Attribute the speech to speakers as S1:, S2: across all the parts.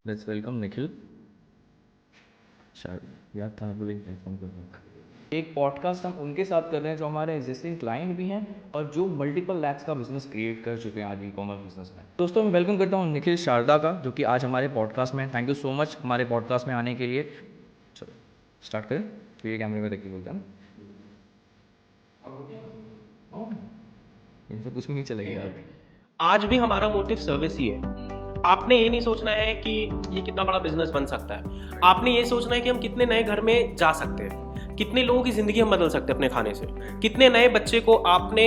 S1: Let's welcome Nikhil. शायद याद था बोले इन्फॉर्म कर रहा हूँ। एक पॉडकास्ट हम उनके साथ कर रहे हैं जो हमारे एग्जिस्टिंग क्लाइंट भी हैं और जो मल्टीपल लैक्स का बिजनेस क्रिएट कर चुके हैं आज ई कॉमर्स बिजनेस में। दोस्तों मैं वेलकम करता हूँ निखिल शारदा का, जो कि आज हमारे पॉडकास्ट में। थैंक यू सो मच हमारे पॉडकास्ट में आने के लिए। चलो स्टार्ट करें। फिर ये कैमरे में देख के बोलते हैं ना, इनसे कुछ भी नहीं चलेगा यार।
S2: आज भी हमारा मोटिव सर्विस ही है। आपने ये नहीं सोचना है कि ये कितना बड़ा बिजनेस बन सकता है, आपने ये सोचना है कि हम कितने नए घर में जा सकते हैं, कितने लोगों की जिंदगी हम बदल सकते हैं अपने खाने से, कितने नए बच्चे को आपने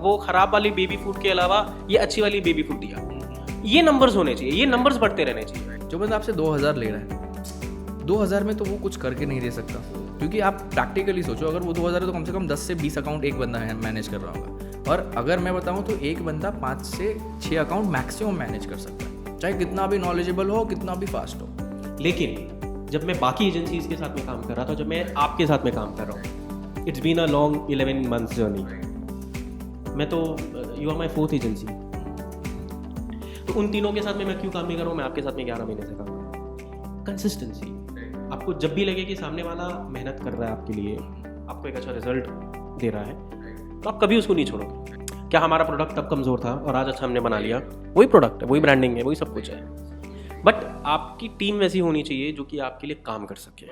S2: वो खराब वाली बेबी फूड के अलावा ये अच्छी वाली बेबी फूड दिया। ये नंबर्स होने चाहिए, ये नंबर्स बढ़ते रहने चाहिए।
S1: जो बंदा आपसे 2000 ले रहा है, 2000 में तो वो कुछ करके नहीं दे सकता, क्योंकि आप प्रैक्टिकली सोचो, अगर वो 2000 है तो कम से कम 10 से 20 अकाउंट एक बंदा है मैनेज कर रहा होगा। और अगर मैं बताऊं तो एक बंदा 5 से 6 अकाउंट मैक्सिमम मैनेज कर सकता है, चाहे कितना भी नॉलेजेबल हो, कितना भी फास्ट हो।
S2: लेकिन जब मैं बाकी एजेंसीज के साथ में काम कर रहा था, जब मैं आपके साथ में काम कर रहा हूँ, it's been a long 11 months journey. मैं तो you are my 4th agency. तो उन तीनों के साथ में मैं क्यों काम नहीं कर रहा हूँ, मैं आपके साथ में 11 महीने से काम कर रहा हूँ। कंसिस्टेंसी। आपको जब भी लगे कि सामने वाला मेहनत कर रहा है आपके लिए, आपको एक अच्छा रिजल्ट दे रहा है, तो आप कभी उसको नहीं छोड़ोगे। क्या हमारा प्रोडक्ट तब कमज़ोर था और आज अच्छा हमने बना लिया? वही प्रोडक्ट है, वही ब्रांडिंग है, वही सब कुछ है, बट आपकी टीम वैसी होनी चाहिए जो कि आपके लिए काम कर सके।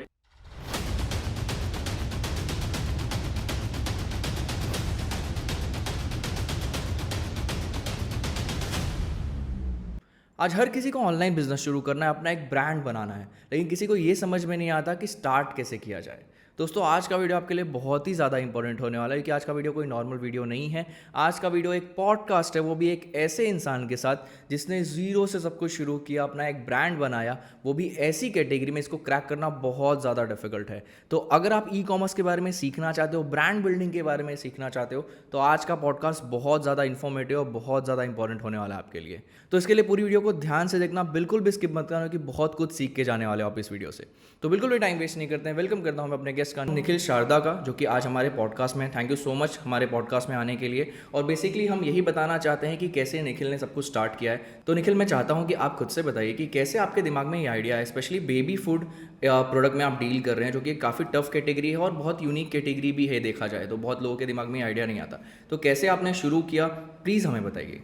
S1: आज हर किसी को ऑनलाइन बिजनेस शुरू करना है, अपना एक ब्रांड बनाना है, लेकिन किसी को ये समझ में नहीं आता कि स्टार्ट कैसे किया जाए। दोस्तों आज का वीडियो आपके लिए बहुत ही ज़्यादा इंपॉर्टेंट होने वाला है, क्योंकि आज का वीडियो कोई नॉर्मल वीडियो नहीं है। आज का वीडियो एक पॉडकास्ट है, वो भी एक ऐसे इंसान के साथ जिसने ज़ीरो से सब कुछ शुरू किया, अपना एक ब्रांड बनाया, वो भी ऐसी कैटेगरी में। इसको क्रैक करना बहुत ज़्यादा डिफिकल्ट है। तो अगर आप ई कॉमर्स के बारे में सीखना चाहते हो, ब्रांड बिल्डिंग के बारे में सीखना चाहते हो, तो आज का पॉडकास्ट बहुत ज़्यादा इन्फॉर्मेटिव और बहुत ज़्यादा इंपॉर्टेंट होने वाला है आपके लिए। तो इसके लिए पूरी वीडियो को ध्यान से देखना, बिल्कुल भी स्किप मत करना, कि बहुत कुछ सीख के जाने वाले हो आप इस वीडियो से। तो बिल्कुल भी टाइम वेस्ट नहीं करते हैं। वेलकम करता हूं मैं अपने गेस्ट का, निखिल शारदा का, जो कि आज हमारे पॉडकास्ट में। थैंक यू सो मच हमारे पॉडकास्ट में आने के लिए। और बेसिकली हम यही बताना चाहते हैं कि कैसे निखिल ने सब कुछ स्टार्ट किया है। तो निखिल, मैं चाहता हूं कि आप खुद से बताइए कि कैसे आपके दिमाग में ये आइडिया है, स्पेशली बेबी फूड प्रोडक्ट में आप डील कर रहे हैं, जो कि काफ़ी टफ कैटेगरी है और बहुत यूनिक कैटेगरी भी है। देखा जाए तो बहुत लोगों के दिमाग में आइडिया नहीं आता। तो कैसे आपने शुरू किया, प्लीज़ हमें बताइए।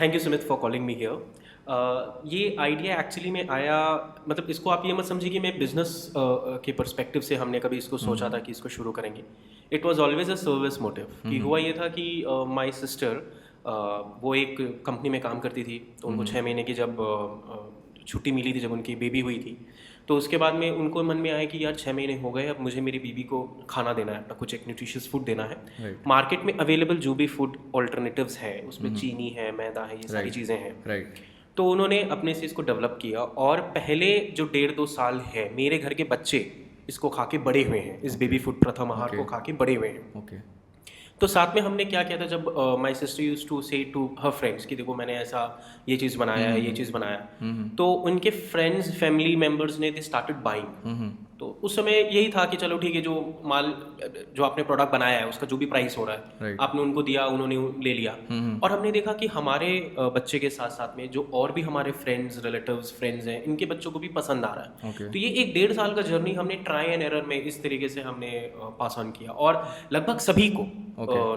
S2: Thank you Sumit for calling me here. ये आइडिया एक्चुअली में आया, मतलब इसको आप ये मत समझिए कि मैं बिजनेस के पर्सपेक्टिव से हमने कभी इसको सोचा था कि इसको शुरू करेंगे। It was always a service motive. कि हुआ ये था कि माय सिस्टर वो एक कंपनी में काम करती थी, तो उनको 6 महीने की जब छुट्टी मिली थी, जब उनकी बेबी हुई थी, तो उसके बाद में उनको मन में आया कि यार 6 महीने हो गए, अब मुझे मेरी बीबी को खाना देना है, अपना कुछ एक न्यूट्रिशियस फूड देना है। मार्केट में अवेलेबल जो भी फूड ऑल्टरनेटिव्स है, उसमें चीनी है, मैदा है, ये सारी चीज़ें हैं।
S1: राइट।
S2: तो उन्होंने अपने से इसको डेवलप किया, और पहले जो 1.5-2 साल है, मेरे घर के बच्चे इसको खा के बड़े हुए हैं, इस बेबी फूड प्रथम आहार को खा के बड़े हुए हैं।
S1: ओके।
S2: तो साथ में हमने क्या किया था, जब माई सिस्टर यूज टू से टू हर फ्रेंड्स कि देखो मैंने ऐसा ये चीज़ बनाया है, ये चीज़ बनाया, तो उनके फ्रेंड्स फैमिली मेम्बर्स ने दे स्टार्टेड बाइंग। तो उस समय यही था कि चलो ठीक है, जो माल जो आपने प्रोडक्ट बनाया है उसका जो भी प्राइस हो रहा है,
S1: Right.
S2: आपने उनको दिया, उन्होंने ले लिया। और हमने देखा कि हमारे बच्चे के साथ साथ में जो और भी हमारे फ्रेंड्स, रिलेटिव्स, फ्रेंड्स हैं, इनके बच्चों को भी पसंद आ रहा है।
S1: Okay.
S2: तो ये एक 1.5 साल का जर्नी हमने ट्राई एंड एरर में इस तरीके से हमने पास ऑन किया, और लगभग सभी को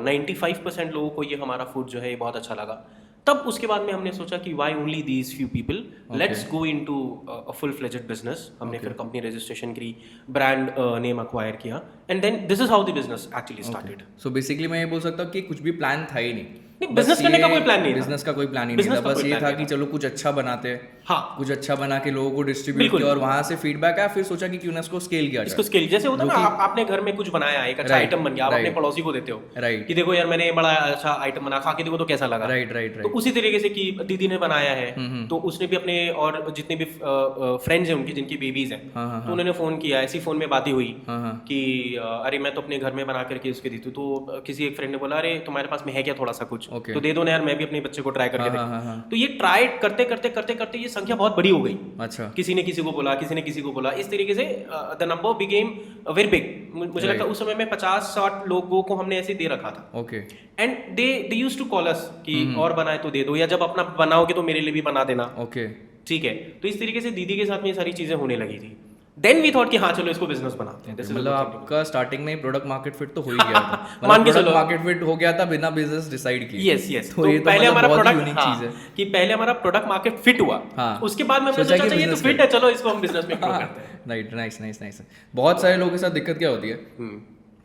S2: 95% लोगों को ये हमारा फूड जो है ये बहुत अच्छा लगा। तब उसके बाद में हमने सोचा कि why only these few people, let's go into a full fledged business. हमने फिर कंपनी रजिस्ट्रेशन करी, ब्रांड नेम अक्वायर किया, and then this is how the business actually started.
S1: So basically मैं ये बोल सकता हूँ कि कुछ भी प्लान था ही नहीं।
S2: नहीं, बिजनेस करने का कोई प्लान नहीं था।
S1: बिजनेस का कोई प्लान ही नहीं था, बस ये था कि चलो कुछ अच्छा बनाते हैं।
S2: हाँ,
S1: कुछ अच्छा बना के लोगों को डिस्ट्रीब्यूट किया, और वहां से फीडबैक आया, फिर सोचा कि क्यों ना इसको स्केल किया
S2: इसको
S1: जाए।
S2: स्केल, जैसे होता है ना, आपने घर में कुछ बनाया, एक अच्छा आइटम बन गया, आप अपने पड़ोसी को देते हो
S1: राइट
S2: कि देखो यार मैंने बड़ा अच्छा आइटम बना, खा के देखो तो कैसा लगा।
S1: राइट राइट
S2: तो उसी तरीके से कि दीदी ने बनाया है, तो उसने भी अपने और जितने भी फ्रेंड्स हैं उनकी जिनकी बेबीज हैं, तो उन्होंने फोन किया, ऐसी फोन में बातें हुई कि अरे मैं तो अपने घर में बना करके उसके दी थी। तो किसी एक फ्रेंड ने बोला अरे तुम्हारे पास में है क्या थोड़ा सा कुछ, तो दे दो ना यार, मैं भी अपने बच्चे को ट्राई करके देखूं। तो ये ट्राई करते करते करते करते ये संख्या बहुत बड़ी हो गई।
S1: अच्छा,
S2: किसी ने किसी को बोला, किसी ने किसी को बोला, इस तरीके से the number became very big. मुझे लगता है उस समय में 50-60 लोगों को हमने ऐसे दे रखा था।
S1: Okay,
S2: and they used to call us कि और बनाए तो दे दो, या जब अपना बनाओगे तो मेरे लिए भी बना देना।
S1: ओके,
S2: ठीक है, तो इस तरीके से दीदी के साथ में ये सारी चीजें होने लगी थी। देन वी थॉट कि हाँ चलो इसको बिजनेस बनाते हैं।
S1: मतलब आपका स्टार्टिंग में ही प्रोडक्ट मार्केट फिट तो हो ही गया था,
S2: मान के
S1: प्रोडक्ट
S2: चलो।
S1: मार्केट फिट हो गया था बिना बिजनेस डिसाइड किए।
S2: यस यस,
S1: तो ये तो
S2: पहले
S1: मतलब
S2: हमारा
S1: बहुत ही
S2: प्रोडक्ट,
S1: यूनिक चीज है
S2: कि पहले हमारा प्रोडक्ट मार्केट फिट हुआ,
S1: हाँ।
S2: उसके बाद में हमने
S1: सोचा
S2: सोचा
S1: कि
S2: ये तो
S1: business
S2: फिट है, चलो इसको हम बिजनेस में ग्रो करते हैं।
S1: Right, nice nice nice. बहुत सारे लोगों के साथ दिक्कत क्या होती है,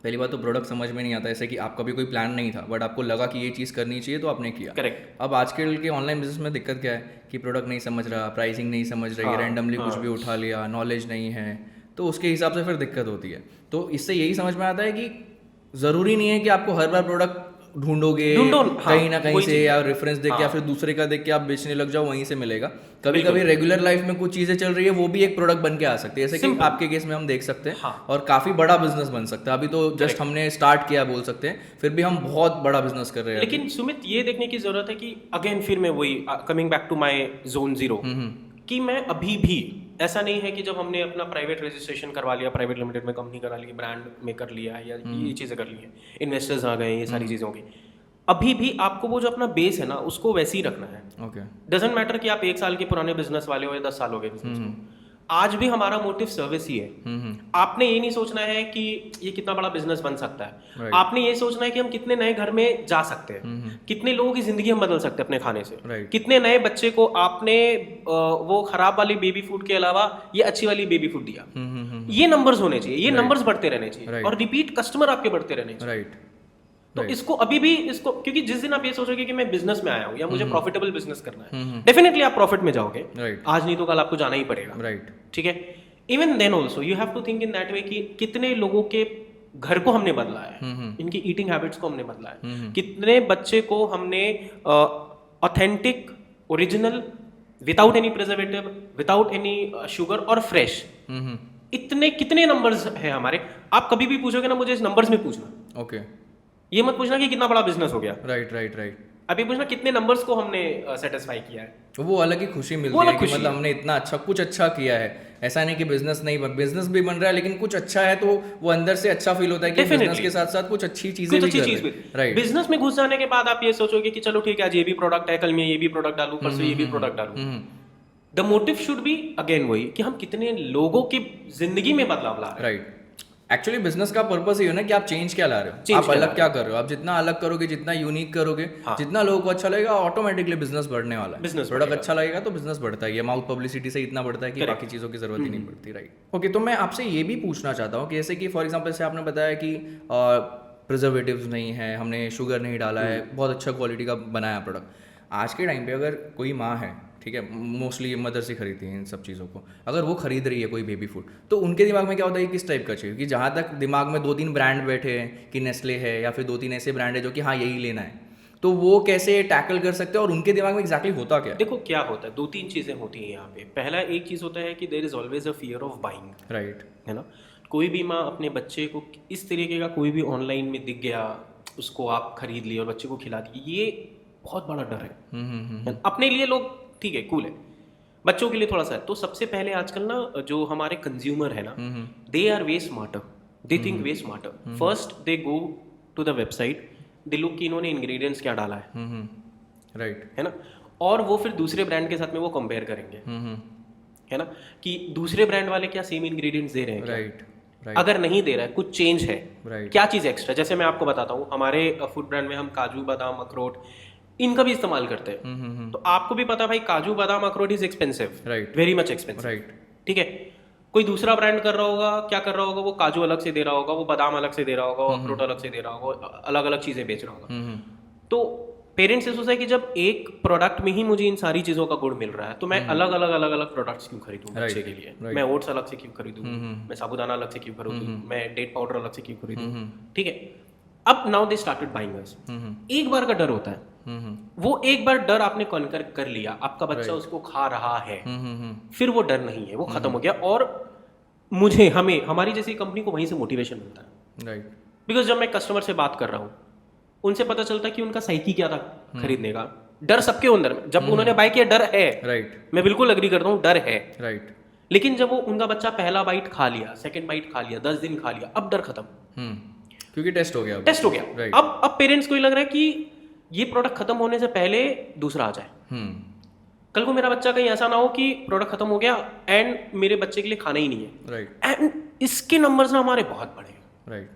S1: पहली बात तो प्रोडक्ट समझ में नहीं आता, ऐसे कि आपका भी कोई प्लान नहीं था बट आपको लगा कि ये चीज़ करनी चाहिए तो आपने किया।
S2: करेक्ट।
S1: अब आजकल के ऑनलाइन बिजनेस में दिक्कत क्या है कि प्रोडक्ट नहीं समझ रहा, प्राइसिंग नहीं समझ रही, रैंडमली कुछ भी उठा लिया, नॉलेज नहीं है, तो उसके हिसाब से फिर दिक्कत होती है। तो इससे यही समझ में आता है कि ज़रूरी नहीं है कि आपको हर बार प्रोडक्ट ढूंढोगे कहीं ना कहीं से, या रेफरेंस देख के या फिर दूसरे का देख के आप बेचने लग जाओ, वहीं से मिलेगा। कभी कभी रेगुलर लाइफ में कुछ चीजें चल रही है, वो भी एक प्रोडक्ट बन के आ सकती है, जैसे कि आपके केस में हम देख सकते हैं। और काफी बड़ा बिजनेस बन सकता है। अभी तो जस्ट हमने स्टार्ट किया बोल सकते हैं, फिर भी हम बहुत बड़ा बिजनेस कर रहे हैं।
S2: लेकिन सुमित, ये देखने की जरूरत है कि अगेन फिर मैं वही coming back to my zone zero, कि मैं अभी भी, ऐसा नहीं है कि जब हमने अपना प्राइवेट रजिस्ट्रेशन करवा लिया, प्राइवेट लिमिटेड में कंपनी करा ली, ब्रांड में कर लिया, या ये चीज़ें कर ली हैं, इन्वेस्टर्स आ गए, ये सारी चीज़ें होंगी, अभी भी आपको वो जो अपना बेस है ना उसको वैसे ही रखना है।
S1: ओके,
S2: डजेंट मैटर कि आप 1 साल के पुराने बिजनेस वाले हो या 10 साल हो गए बिजनेस में, आज भी हमारा मोटिव सर्विस ही है। आपने ये नहीं सोचना है कि ये कितना बड़ा बिजनेस बन सकता है, आपने ये सोचना है कि हम कितने नए घर में जा सकते हैं, कितने लोगों की जिंदगी हम बदल सकते हैं अपने खाने से, कितने नए बच्चे को आपने वो खराब वाली बेबी फूड के अलावा ये अच्छी वाली बेबी फूड दिया। ये नंबर्स होने चाहिए, ये नंबर्स बढ़ते रहने चाहिए, और रिपीट कस्टमर आपके बढ़ते रहने चाहिए।
S1: राइट।
S2: तो इसको अभी भी इसको, क्योंकि जिस दिन आप ये सोचोगे कि मैं बिजनेस में आया हूँ या मुझे प्रॉफिटेबल बिजनेस करना है, डेफिनेटली आप प्रॉफिट में जाओगे, आज नहीं तो कल आपको जाना ही पड़ेगा।
S1: राइट,
S2: ठीक है। Even then also you have to think in that way कि कितने लोगों के घर को हमने बदला है, इनकी ईटिंग हैबिट्स को हमने बदला है, कितने बच्चे को हमने authentic, original, without any preservative, without any sugar और फ्रेश, इतने कितने नंबर्स है हमारे। आप कभी भी पूछोगे ना मुझे, इस नंबर्स में पूछना।
S1: ओके,
S2: ये मत पूछना कि कितना बड़ा बिजनेस हो गया।
S1: Right right right.
S2: अभी पूछना कितने नंबर्स को हमने सेटिस्फाई किया है।
S1: वो अलग ही खुशी मिलती है कि मतलब हमने इतना अच्छा कुछ अच्छा किया है। ऐसा नहीं कि बिजनेस नहीं बन, बिजनेस भी बन रहा है लेकिन कुछ अच्छा है, तो वो अंदर से अच्छा फील होता है कि बिजनेस के साथ साथ कुछ अच्छी चीजें भी कर रहे हैं। राइट।
S2: बिजनेस में घुस जाने के बाद आप ये सोचोगे कि चलो ठीक है, आज ये भी प्रोडक्ट है, कल मैं ये भी प्रोडक्ट डालूं, परसों ये भी प्रोडक्ट डालूं। The motive should be again वही कि हम कितने लोगों की जिंदगी में बदलाव ला रहे हैं।
S1: राइट। एक्चुअली बिजनेस का पर्पस ये है ना कि आप चेंज क्या ला रहे हो, आप अलग क्या कर रहे हो। आप जितना अलग करोगे, जितना यूनिक करोगे, जितना लोगों को अच्छा लगेगा, ऑटोमेटिकली बिजनेस बढ़ने वाला है।
S2: बिजनेस
S1: प्रोडक्ट अच्छा लगेगा तो बिजनेस बढ़ता है। ये माउथ पब्लिसिटी से इतना बढ़ता है कि बाकी चीज़ों की जरूरत ही नहीं पड़ती। राइट। ओके, तो मैं आपसे ये भी पूछना चाहता हूँ कि जैसे कि फॉर एग्जाम्पल से आपने बताया कि प्रिजर्वेटिव्स नहीं है, हमने शुगर नहीं डाला है, बहुत अच्छा क्वालिटी का बनाया प्रोडक्ट। आज के टाइम पे अगर कोई माँ है, ठीक है, मोस्टली मदर से खरीदती हैं इन सब चीज़ों को, अगर वो खरीद रही है कोई बेबी फूड, तो उनके दिमाग में क्या होता है, किस टाइप का चाहिए। कि जहाँ तक दिमाग में 2-3 ब्रांड बैठे हैं कि नेस्ले है या फिर 2-3 ऐसे ब्रांड है जो कि हाँ यही लेना है, तो वो कैसे टैकल कर सकते हैं और उनके दिमाग में एग्जैक्टली होता क्या है?
S2: देखो क्या होता है, 2-3 चीज़ें होती हैं यहाँ पे। पहला एक चीज़ होता है कि there is always a fear of buying.
S1: Right,
S2: है ना। कोई भी माँ अपने बच्चे को इस तरीके का कोई भी ऑनलाइन में दिख गया, उसको आप खरीद लिए और बच्चे को खिला दिए, ये बहुत बड़ा डर है। अपने लिए लोग ठीक है, कूल है, बच्चों के लिए थोड़ा सा है। तो सबसे पहले आजकल ना जो हमारे कंज्यूमर है ना, they are way smarter, they think way smarter. First they go to the website, they look कि इन्होंने इंग्रेडिएंट्स क्या डाला है।
S1: राइट,
S2: है ना। और वो फिर दूसरे ब्रांड के साथ में वो कंपेयर करेंगे, है ना, कि दूसरे ब्रांड वाले क्या सेम इंग्रेडिएंट्स दे रहे हैं।
S1: राइट।
S2: अगर नहीं दे रहा है, कुछ चेंज है, क्या चीज़ एक्स्ट्रा। जैसे मैं आपको बताता हूँ, हमारे फूड ब्रांड में हम काजू, बादाम, अखरोट इनका भी इस्तेमाल करते हैं। तो आपको भी पता भाई, काजू, बादाम, अखरोट is expensive, very much expensive.
S1: Right,
S2: ठीक है। कोई दूसरा ब्रांड कर रहा होगा, क्या कर रहा होगा, वो काजू अलग से दे रहा होगा, वो बादाम अलग से दे रहा होगा, वो अखरोट अलग से दे रहा होगा, अलग अलग चीजें बेच रहा होगा। तो पेरेंट्स ये सोचता है कि जब एक प्रोडक्ट में ही मुझे इन सारी चीजों का गुण मिल रहा है, तो मैं अलग अलग प्रोडक्ट्स क्यों खरीदूं बच्चे के लिए। मैं ओट्स अलग से क्यों खरीदूं, मैं साबूदाना अलग से क्यों खरीदूं, मैं डेट पाउडर अलग से क्यों खरीदूं। ठीक है। अब नाउ दे स्टार्टेड बाइंग अस। एक बार का डर होता है, वो एक बार डर आपने कॉन्कर कर लिया, आपका बच्चा उसको खा रहा है, फिर वो डर नहीं है, वो खत्म हो गया। और मुझे, हमें, हमारी जैसी कंपनी को वहीं से मोटिवेशन मिलता है।
S1: राइट।
S2: बिकॉज जब मैं कस्टमर से बात कर रहा हूँ, उनसे पता चलता है कि उनका साइकी क्या था खरीदने का, डर सबके अंदर में, जब उन्होंने बाय किया डर है,
S1: राइट
S2: मैं बिल्कुल अग्री करता हूँ, डर है।
S1: राइट।
S2: लेकिन जब वो उनका बच्चा पहला बाइट खा लिया, सेकंड बाइट खा लिया, 10 दिन खा लिया, अब डर खत्म,
S1: क्योंकि टेस्ट हो गया,
S2: टेस्ट हो गया।
S1: राइट।
S2: अब पेरेंट्स को ये लग रहा है कि ये प्रोडक्ट खत्म होने से पहले दूसरा आ जाए। कल को मेरा बच्चा कहीं ऐसा ना हो कि प्रोडक्ट खत्म हो गया एंड मेरे बच्चे के लिए खाना ही नहीं है,
S1: राइट
S2: एंड इसके नंबर्स ना हमारे बहुत बड़े हैं।
S1: राइट।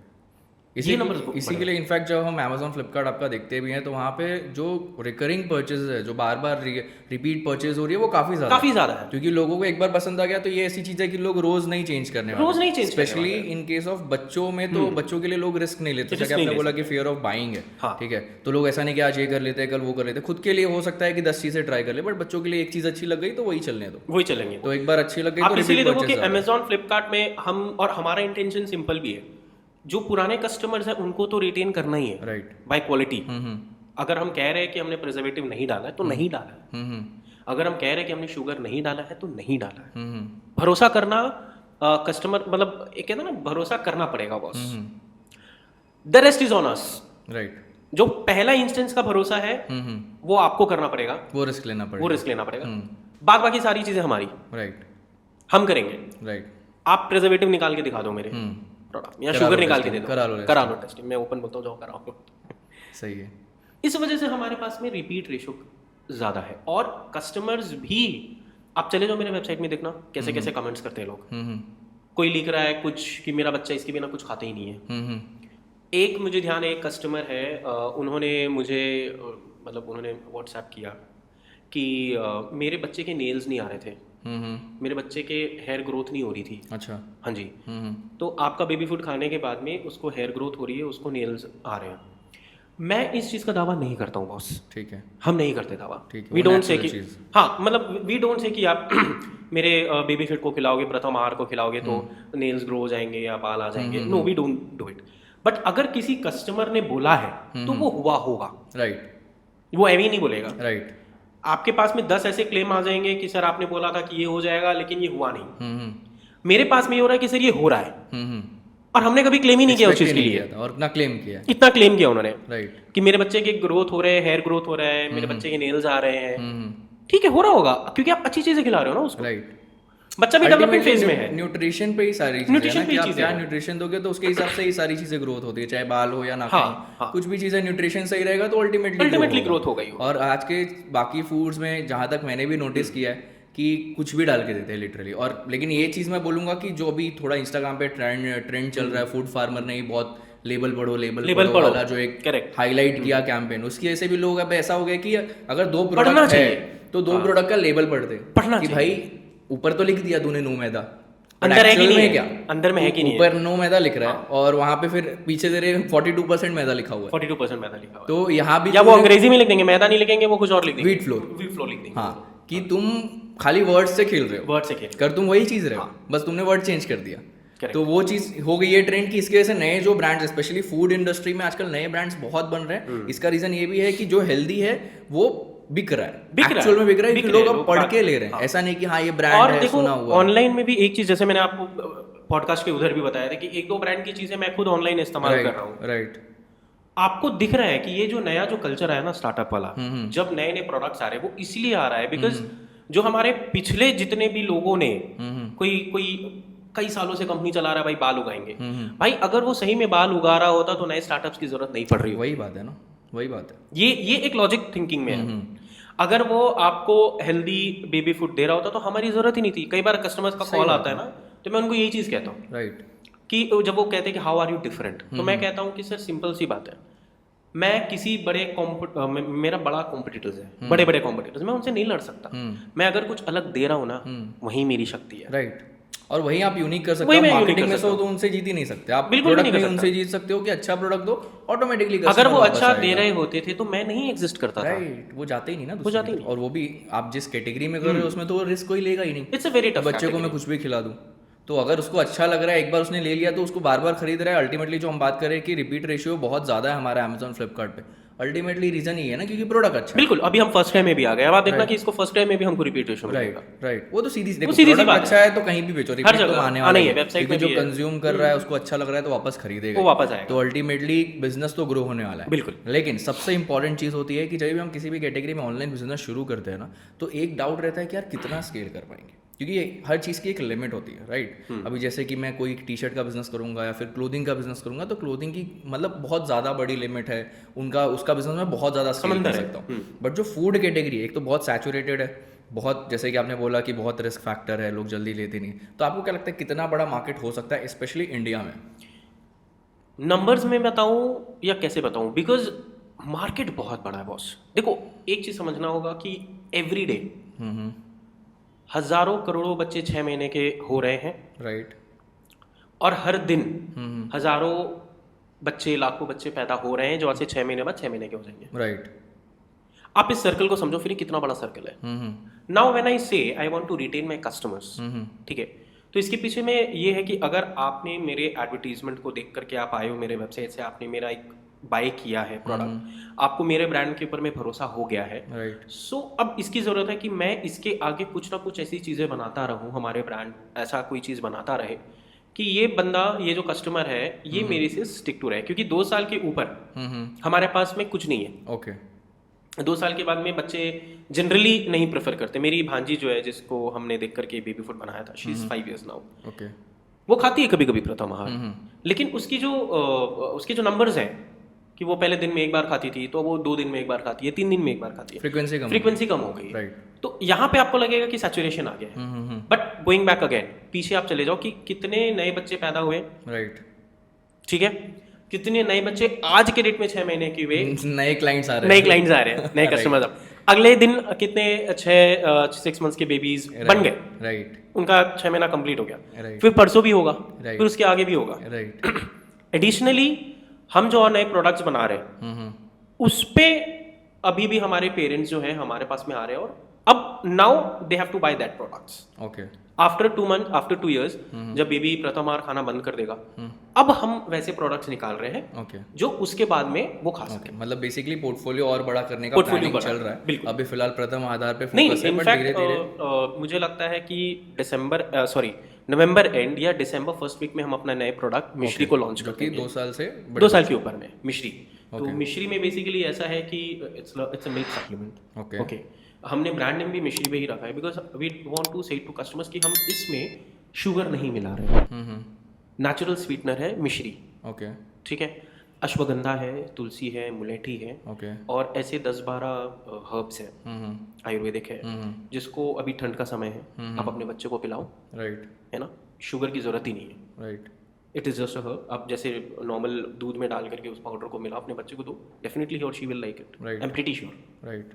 S2: numbers
S1: इसी के लिए इनफैक्ट जब हम Amazon फ्लिपकार्ट आपका देखते भी हैं तो वहाँ पे जो रिकरिंग परचेज है, जो बार बार रिपीट परचेज हो रही है, वो काफ़ी ज़्यादा है, क्योंकि लोगों को एक बार पसंद आ गया तो ये ऐसी चीज़ है कि लोग रोज़ नहीं चेंज करने वाले,
S2: रोज नहीं change,
S1: specially in case of बच्चों में। तो बच्चों के लिए लोग रिस्क नहीं लेते, जैसे आपने बोला कि फियर ऑफ बाइंग है, ठीक है, तो लोग ऐसा नहीं कि आज ये कर लेते हैं कल वो कर लेते हैं। खुद के लिए हो सकता है कि 10 चीज़ें ट्राई कर ले, बट बच्चों के लिए एक चीज़ अच्छी लग गई तो वही चलने दो,
S2: वही चलेंगे।
S1: तो एक बार अच्छी लग गई
S2: आप
S1: तो
S2: इसीलिए
S1: repeat
S2: देखो कि
S1: purchase
S2: Amazon फ्लिपकार्ट में हम, और हमारा इंटेंशन सिंपल भी है, जो पुराने कस्टमर्स हैं उनको तो रिटेन करना ही है,
S1: राइट,
S2: बाय क्वालिटी। अगर हम कह रहे हैं कि हमने प्रिजर्वेटिव नहीं डाला है तो नहीं डाला है, अगर हम कह रहे हैं कि हमने शुगर नहीं डाला है तो नहीं डाला है। भरोसा करना कस्टमर, मतलब एक कहते हैं ना, भरोसा करना पड़ेगा boss, the rest is on us,
S1: right.
S2: जो पहला इंस्टेंस का भरोसा है वो आपको करना पड़ेगा,
S1: वो रिस्क लेना पड़ेगा,
S2: वो रिस्क लेना पड़ेगा। बाकी सारी चीजें हमारी,
S1: राइट,
S2: हम करेंगे।
S1: राइट।
S2: आप प्रिजर्वेटिव निकाल के दिखा दो मेरे प्रोडक्ट, या शुगर निकाल के दे दो, करा लो टेस्टिंग, मैं ओपन बोलता हूँ जाओ कराओ।
S1: सही है।
S2: इस वजह से हमारे पास में रिपीट रेशो ज़्यादा है, और कस्टमर्स भी, आप चले जाओ मेरे वेबसाइट में देखना कैसे कैसे कमेंट्स करते हैं लोग। कोई लिख रहा है कुछ कि मेरा बच्चा इसके बिना कुछ खाते ही नहीं है। एक मुझे ध्यान है, एक कस्टमर है, उन्होंने मुझे मतलब उन्होंने व्हाट्सएप किया कि मेरे बच्चे के नेल्स नहीं आ रहे थे, मेरे बच्चे के हेयर ग्रोथ नहीं हो रही थी।
S1: अच्छा।
S2: हाँ जी। तो आपका बेबी फूड खाने के बाद में उसको हेयर ग्रोथ हो रही है, उसको नेल्स आ रहे हैं। मैं इस चीज़ का दावा नहीं करता हूँ बॉस,
S1: ठीक है,
S2: हम नहीं करते दावा,
S1: ठीक है,
S2: वी डोंट से कि,
S1: चीज़।
S2: हाँ मतलब वी डोंट से कि आप मेरे बेबी फूड को खिलाओगे, प्रथम आहार को खिलाओगे तो नेल्स ग्रो हो जाएंगे या बाल आ जाएंगे, no we don't do it. But अगर किसी कस्टमर ने बोला है तो वो हुआ होगा,
S1: राइट,
S2: वो ऐवी नहीं बोलेगा,
S1: राइट।
S2: आपके पास में 10 ऐसे क्लेम आ जाएंगे कि सर आपने बोला था कि ये हो जाएगा लेकिन ये हुआ नहीं। मेरे पास में ये हो रहा है कि सर ये हो रहा है, और हमने कभी क्लेम ही नहीं किया उस चीज के लिए,
S1: और इतना क्लेम किया,
S2: इतना क्लेम किया उन्होंने,
S1: राइट,
S2: कि मेरे बच्चे के ग्रोथ हो रहे हैं, हेयर ग्रोथ हो रहा है, मेरे बच्चे के नेल्स आ रहे हैं। ठीक है, हो रहा होगा क्योंकि आप अच्छी चीजें खिला रहे हो ना उसको,
S1: राइट।
S2: बच्चा भी डेवलपमेंट फेज में है।
S1: न्यूट्रिशन पे ही सारी चीजें हैं कि आप क्या न्यूट्रिशन दोगे तो उसके हिसाब से ही सारी चीजें ग्रोथ होती है, चाहे बाल हो या नाखून, कुछ भी चीजें न्यूट्रिशन सही रहेगा तो अल्टीमेटली
S2: ग्रोथ हो गई।
S1: और आज के बाकी फूड्स में जहां तक मैंने भी नोटिस किया है कि कुछ भी डाल के देते हैं लिटरली। और लेकिन ये चीज़ मैं बोलूँगा कि जो अभी थोड़ा इंस्टाग्राम पे ट्रेंड चल रहा है, फूड फार्मर ने ही बहुत लेबल पढ़ो वाला जो एक हाईलाइट किया कैंपेन, उसकी वजह से भी लोग अब ऐसा हो गया कि अगर 2 प्रोडक्ट है तो 2 प्रोडक्ट का लेबल पढ़ते कि भाई ऊपर तो लिख दिया तूने नो मैदा,
S2: अंदर है कि नहीं है,
S1: क्या
S2: अंदर में है कि नहीं,
S1: ऊपर नो मैदा लिख रहा है और वहाँ पे फिर पीछे तेरे 42% मैदा लिखा हुआ है,
S2: 42% मैदा लिखा हुआ है।
S1: तो यहाँ भी
S2: या वो अंग्रेजी में लिख देंगे, मैदा नहीं लिखेंगे, वो कुछ और लिख देंगे,
S1: व्हीट फ्लोर
S2: लिख देंगे।
S1: हाँ, कि तुम खाली वर्ड से खेल रहे हो,
S2: वर्ड से खेल
S1: कर तुम वही चीज रहे हो, बस तुमने वर्ड चेंज कर दिया। तो वो चीज हो गई है ट्रेंड की। इसकी वजह से नए जो ब्रांड्स, स्पेशली फूड इंडस्ट्री में आजकल नए ब्रांड्स बहुत बन रहे हैं। इसका रीजन ये भी है कि जो हेल्दी है वो बिक रहा है, एक्चुअल में बिक रहा है, क्योंकि लोग अब पढ़ के ले रहे हैं। ऐसा नहीं कि हाँ ये ब्रांड है सुना हुआ।
S2: ऑनलाइन में भी एक चीज, जैसे मैंने आपको पॉडकास्ट के उधर भी बताया था कि 1-2 ब्रांड की चीजें मैं खुद ऑनलाइन इस्तेमाल कर रहा हूँ,
S1: राइट।
S2: आपको दिख रहा है कि ये जो नया जो कल्चर आया ना स्टार्टअप वाला, जब नए नए प्रोडक्ट्स आ रहे हैं, वो इसलिए आ रहा है बिकॉज जो हमारे पिछले जितने भी लोगों ने कोई कई सालों से कंपनी चला रहा है, भाई बाल उगाएंगे, भाई अगर वो सही में बाल उगा रहा होता तो नए स्टार्टअप्स की जरूरत नहीं पड़ रही।
S1: वही बात है ना, वही बात है।
S2: ये एक लॉजिक थिंकिंग में है। अगर वो आपको हेल्दी बेबी फूड दे रहा होता तो हमारी जरूरत ही नहीं थी। कई बार कस्टमर्स का कॉल आता है ना, तो मैं उनको यही चीज कहता हूँ,
S1: राइट,
S2: कि जब वो कहते हैं कि हाउ आर यू डिफरेंट, तो मैं कहता हूँ कि सर सिंपल सी बात है, मैं किसी बड़े मेरा बड़ा कॉम्पिटिटर्स है, बड़े बड़े कॉम्पिटिटर्स, मैं उनसे नहीं लड़ सकता। मैं अगर कुछ अलग दे रहा हूँ ना, वही मेरी शक्ति है,
S1: राइट। और वही आप यूनिक कर सकते हो। मार्केटिंग में तो उनसे जीत ही नहीं सकते आप, प्रोडक्ट में उनसे जीत सकते हो कि अच्छा प्रोडक्ट दो, ऑटोमेटिकली।
S2: अगर वो अच्छा दे रहे होते थे तो मैं नहीं एग्जिस्ट करता था,
S1: राइट। वो जाते ही नहीं ना,
S2: वो जाते ही नहीं।
S1: और वो भी आप जिस कैटेगरी में कर रहे हो उसमें तो रिस्क कोई लेगा ही नहीं।
S2: It's a very tough.
S1: बच्चे को मैं कुछ भी खिला दूं, तो अगर उसको अच्छा लग रहा है, एक बार उसने ले लिया तो उसको बार बार खरीद रहा है। अल्टीमेटली जो हम बात करें कि रिपीट रेशियो बहुत ज़्यादा है हमारे अमेजॉन फ्लिपकार्ट पे, अल्टीमेटली रीजन ये है ना क्योंकि प्रोडक्ट अच्छा है।
S2: बिल्कुल, अभी हम फर्स्ट टाइम में भी आ गए। अब आप देखना कि इसको फर्स्ट टाइम में भी हमको रिपीटेशन मिलेगा।
S1: राइट, वो तो सीधी देखो,
S2: सीधी सी
S1: प्रोडक्ट
S2: बात
S1: अच्छा है तो कहीं भी बेचो,
S2: हर
S1: रिपीट तो
S2: जगह
S1: आने
S2: आना
S1: वाला
S2: ही
S1: है,
S2: है, वेबसाइट
S1: क्योंकि
S2: में
S1: जो
S2: भी है।
S1: कंज्यूम कर रहा है उसको अच्छा लग रहा है तो वापस खरीदेगा,
S2: वो वापस आएगा।
S1: तो अल्टीमेटली बिजनेस तो ग्रो होने वाला है।
S2: बिल्कुल।
S1: लेकिन सबसे इंपॉर्टेंट चीज़ होती है कि जब भी हम किसी भी कैटेगरी में ऑनलाइन बिजनेस शुरू करते हैं ना, तो एक डाउट रहता है कि यार कितना स्केल कर पाएंगे, क्योंकि हर चीज़ की एक लिमिट होती है, राइट। अभी जैसे कि मैं कोई टी शर्ट का बिजनेस करूंगा या फिर क्लोथिंग का बिजनेस करूंगा, तो क्लोथिंग की मतलब बहुत ज़्यादा बड़ी लिमिट है, उसका बिजनेस मैं बहुत ज़्यादा स्केल कर सकता हूँ। बट जो फूड कैटेगरी एक तो बहुत सैचुरेटेड है, बहुत, जैसे कि आपने बोला कि बहुत रिस्क फैक्टर है, लोग जल्दी लेते नहीं, तो आपको क्या लगता है कितना बड़ा मार्केट हो सकता है स्पेशली इंडिया में?
S2: नंबर्स में बताऊं या कैसे बताऊं, बिकॉज मार्केट बहुत बड़ा है बॉस। देखो, एक चीज समझना होगा कि एवरी डे हजारों करोड़ों बच्चे 6 महीने के हो रहे हैं,
S1: राइट।
S2: और हर दिन हजारों बच्चे, लाखों बच्चे पैदा हो रहे हैं जो आज से 6 महीने बाद 6 महीने के हो जाएंगे।
S1: राइट।
S2: आप इस सर्कल को समझो, फिर ये कितना बड़ा सर्कल है। Now when I say I want to retain my customers, ठीक है, तो इसके पीछे में ये है कि अगर आपने मेरे एडवर्टीजमेंट को देख करके आप आए हो मेरे वेबसाइट से, आपने मेरा एक बाय किया है प्रोडक्ट, आपको मेरे ब्रांड के ऊपर में भरोसा हो गया है,
S1: राइट।
S2: सो अब इसकी ज़रूरत है कि मैं इसके आगे कुछ ना कुछ ऐसी चीज़ें बनाता रहूं, हमारे ब्रांड ऐसा कोई चीज़ बनाता रहे कि ये बंदा, ये जो कस्टमर है, ये मेरे से स्टिक टू रहे, क्योंकि 2 साल के ऊपर हमारे पास में कुछ नहीं है।
S1: ओके।
S2: 2 साल के बाद में बच्चे जनरली नहीं प्रेफर करते। मेरी भांजी जो है, जिसको हमने देख करके बेबी फूड बनाया था, she is 5 years now,
S1: okay.
S2: वो खाती है कभी कभी प्रथम आहार, लेकिन उसके जो नंबर्स हैं कि वो पहले दिन में एक बार खाती थी, तो वो 2 दिन में एक बार खाती है, 3 दिन में एक बार खाती है, फ्रीक्वेंसी कम हो गई,
S1: राइट।
S2: तो यहाँ पे आपको लगेगा कि सैचुरेशन आ गया है। बट गोइंग बैक अगेन, पीछे आप चले जाओ कि कितने नए बच्चे पैदा हुए,
S1: राइट।
S2: ठीक है, कितने नए बच्चे आज के डेट में 6 महीने के हुए,
S1: नए क्लाइंट्स आ रहे
S2: नए क्लाइंट्स आ रहे हैं, नए कस्टमर्स। अब अगले दिन कितने 6 मंथ्स के बेबीज बन गए,
S1: राइट।
S2: उनका 6 महीना कंप्लीट हो गया,
S1: Right.
S2: फिर परसों भी होगा,
S1: Right.
S2: फिर उसके आगे भी होगा,
S1: राइट।
S2: एडिशनली हम जो और नए प्रोडक्ट्स बना रहे हैं उस पे अभी भी हमारे पेरेंट्स जो है हमारे पास में आ रहे हैं, और अब now they have to buy that products
S1: okay.
S2: After 2 months, after 2 years, जब बेबी प्रथम आहार खाना बंद कर देगा, अब हम वैसे प्रोडक्ट्स निकाल रहे हैं
S1: ओके।
S2: जो उसके बाद में वो खा सके।
S1: मतलब बेसिकली पोर्टफोलियो और बड़ा करने का
S2: पोर्टफोलियो
S1: प्लानिंग
S2: बड़ा,
S1: चल रहा है,
S2: बिल्कुल।
S1: अभी फिलहाल प्रथम आधार पे
S2: नहीं,
S1: फोकस है, बट
S2: इनफैक्ट
S1: धीरे-धीरे
S2: मुझे लगता है कि नवंबर एंड या दिसंबर फर्स्ट वीक में हम अपना नए प्रोडक्ट मिश्री को लॉन्च
S1: जो
S2: करते
S1: कि
S2: हैं।
S1: 2 साल से
S2: 2 साल के ऊपर में मिश्री। तो मिश्री में बेसिकली ऐसा है कि it's a milk supplement.
S1: Okay.
S2: Okay, हमने ब्रांड नेम भी मिश्री पे ही रखा है, बिकॉज वी वांट टू से टू कस्टमर्स कि हम इसमें शुगर नहीं मिला रहे हैं, नेचुरल स्वीटनर है मिश्री,
S1: ओके।
S2: ठीक है। अश्वगंधा है, तुलसी है, मुलेठी है,
S1: ओके।
S2: और ऐसे 10-12 हर्ब्स हैं, आयुर्वेदिक है, जिसको अभी ठंड का समय है, आप अपने बच्चे को पिलाओ,
S1: राइट।
S2: है ना, शुगर की जरूरत ही नहीं है,
S1: right.
S2: It is just a herb. आप जैसे नॉर्मल दूध में डाल करके उस पाउडर को मिलाओ, अपने बच्चे को दो, डेफिनेटली ही और she will like it,
S1: Right.
S2: I am pretty sure.
S1: Right.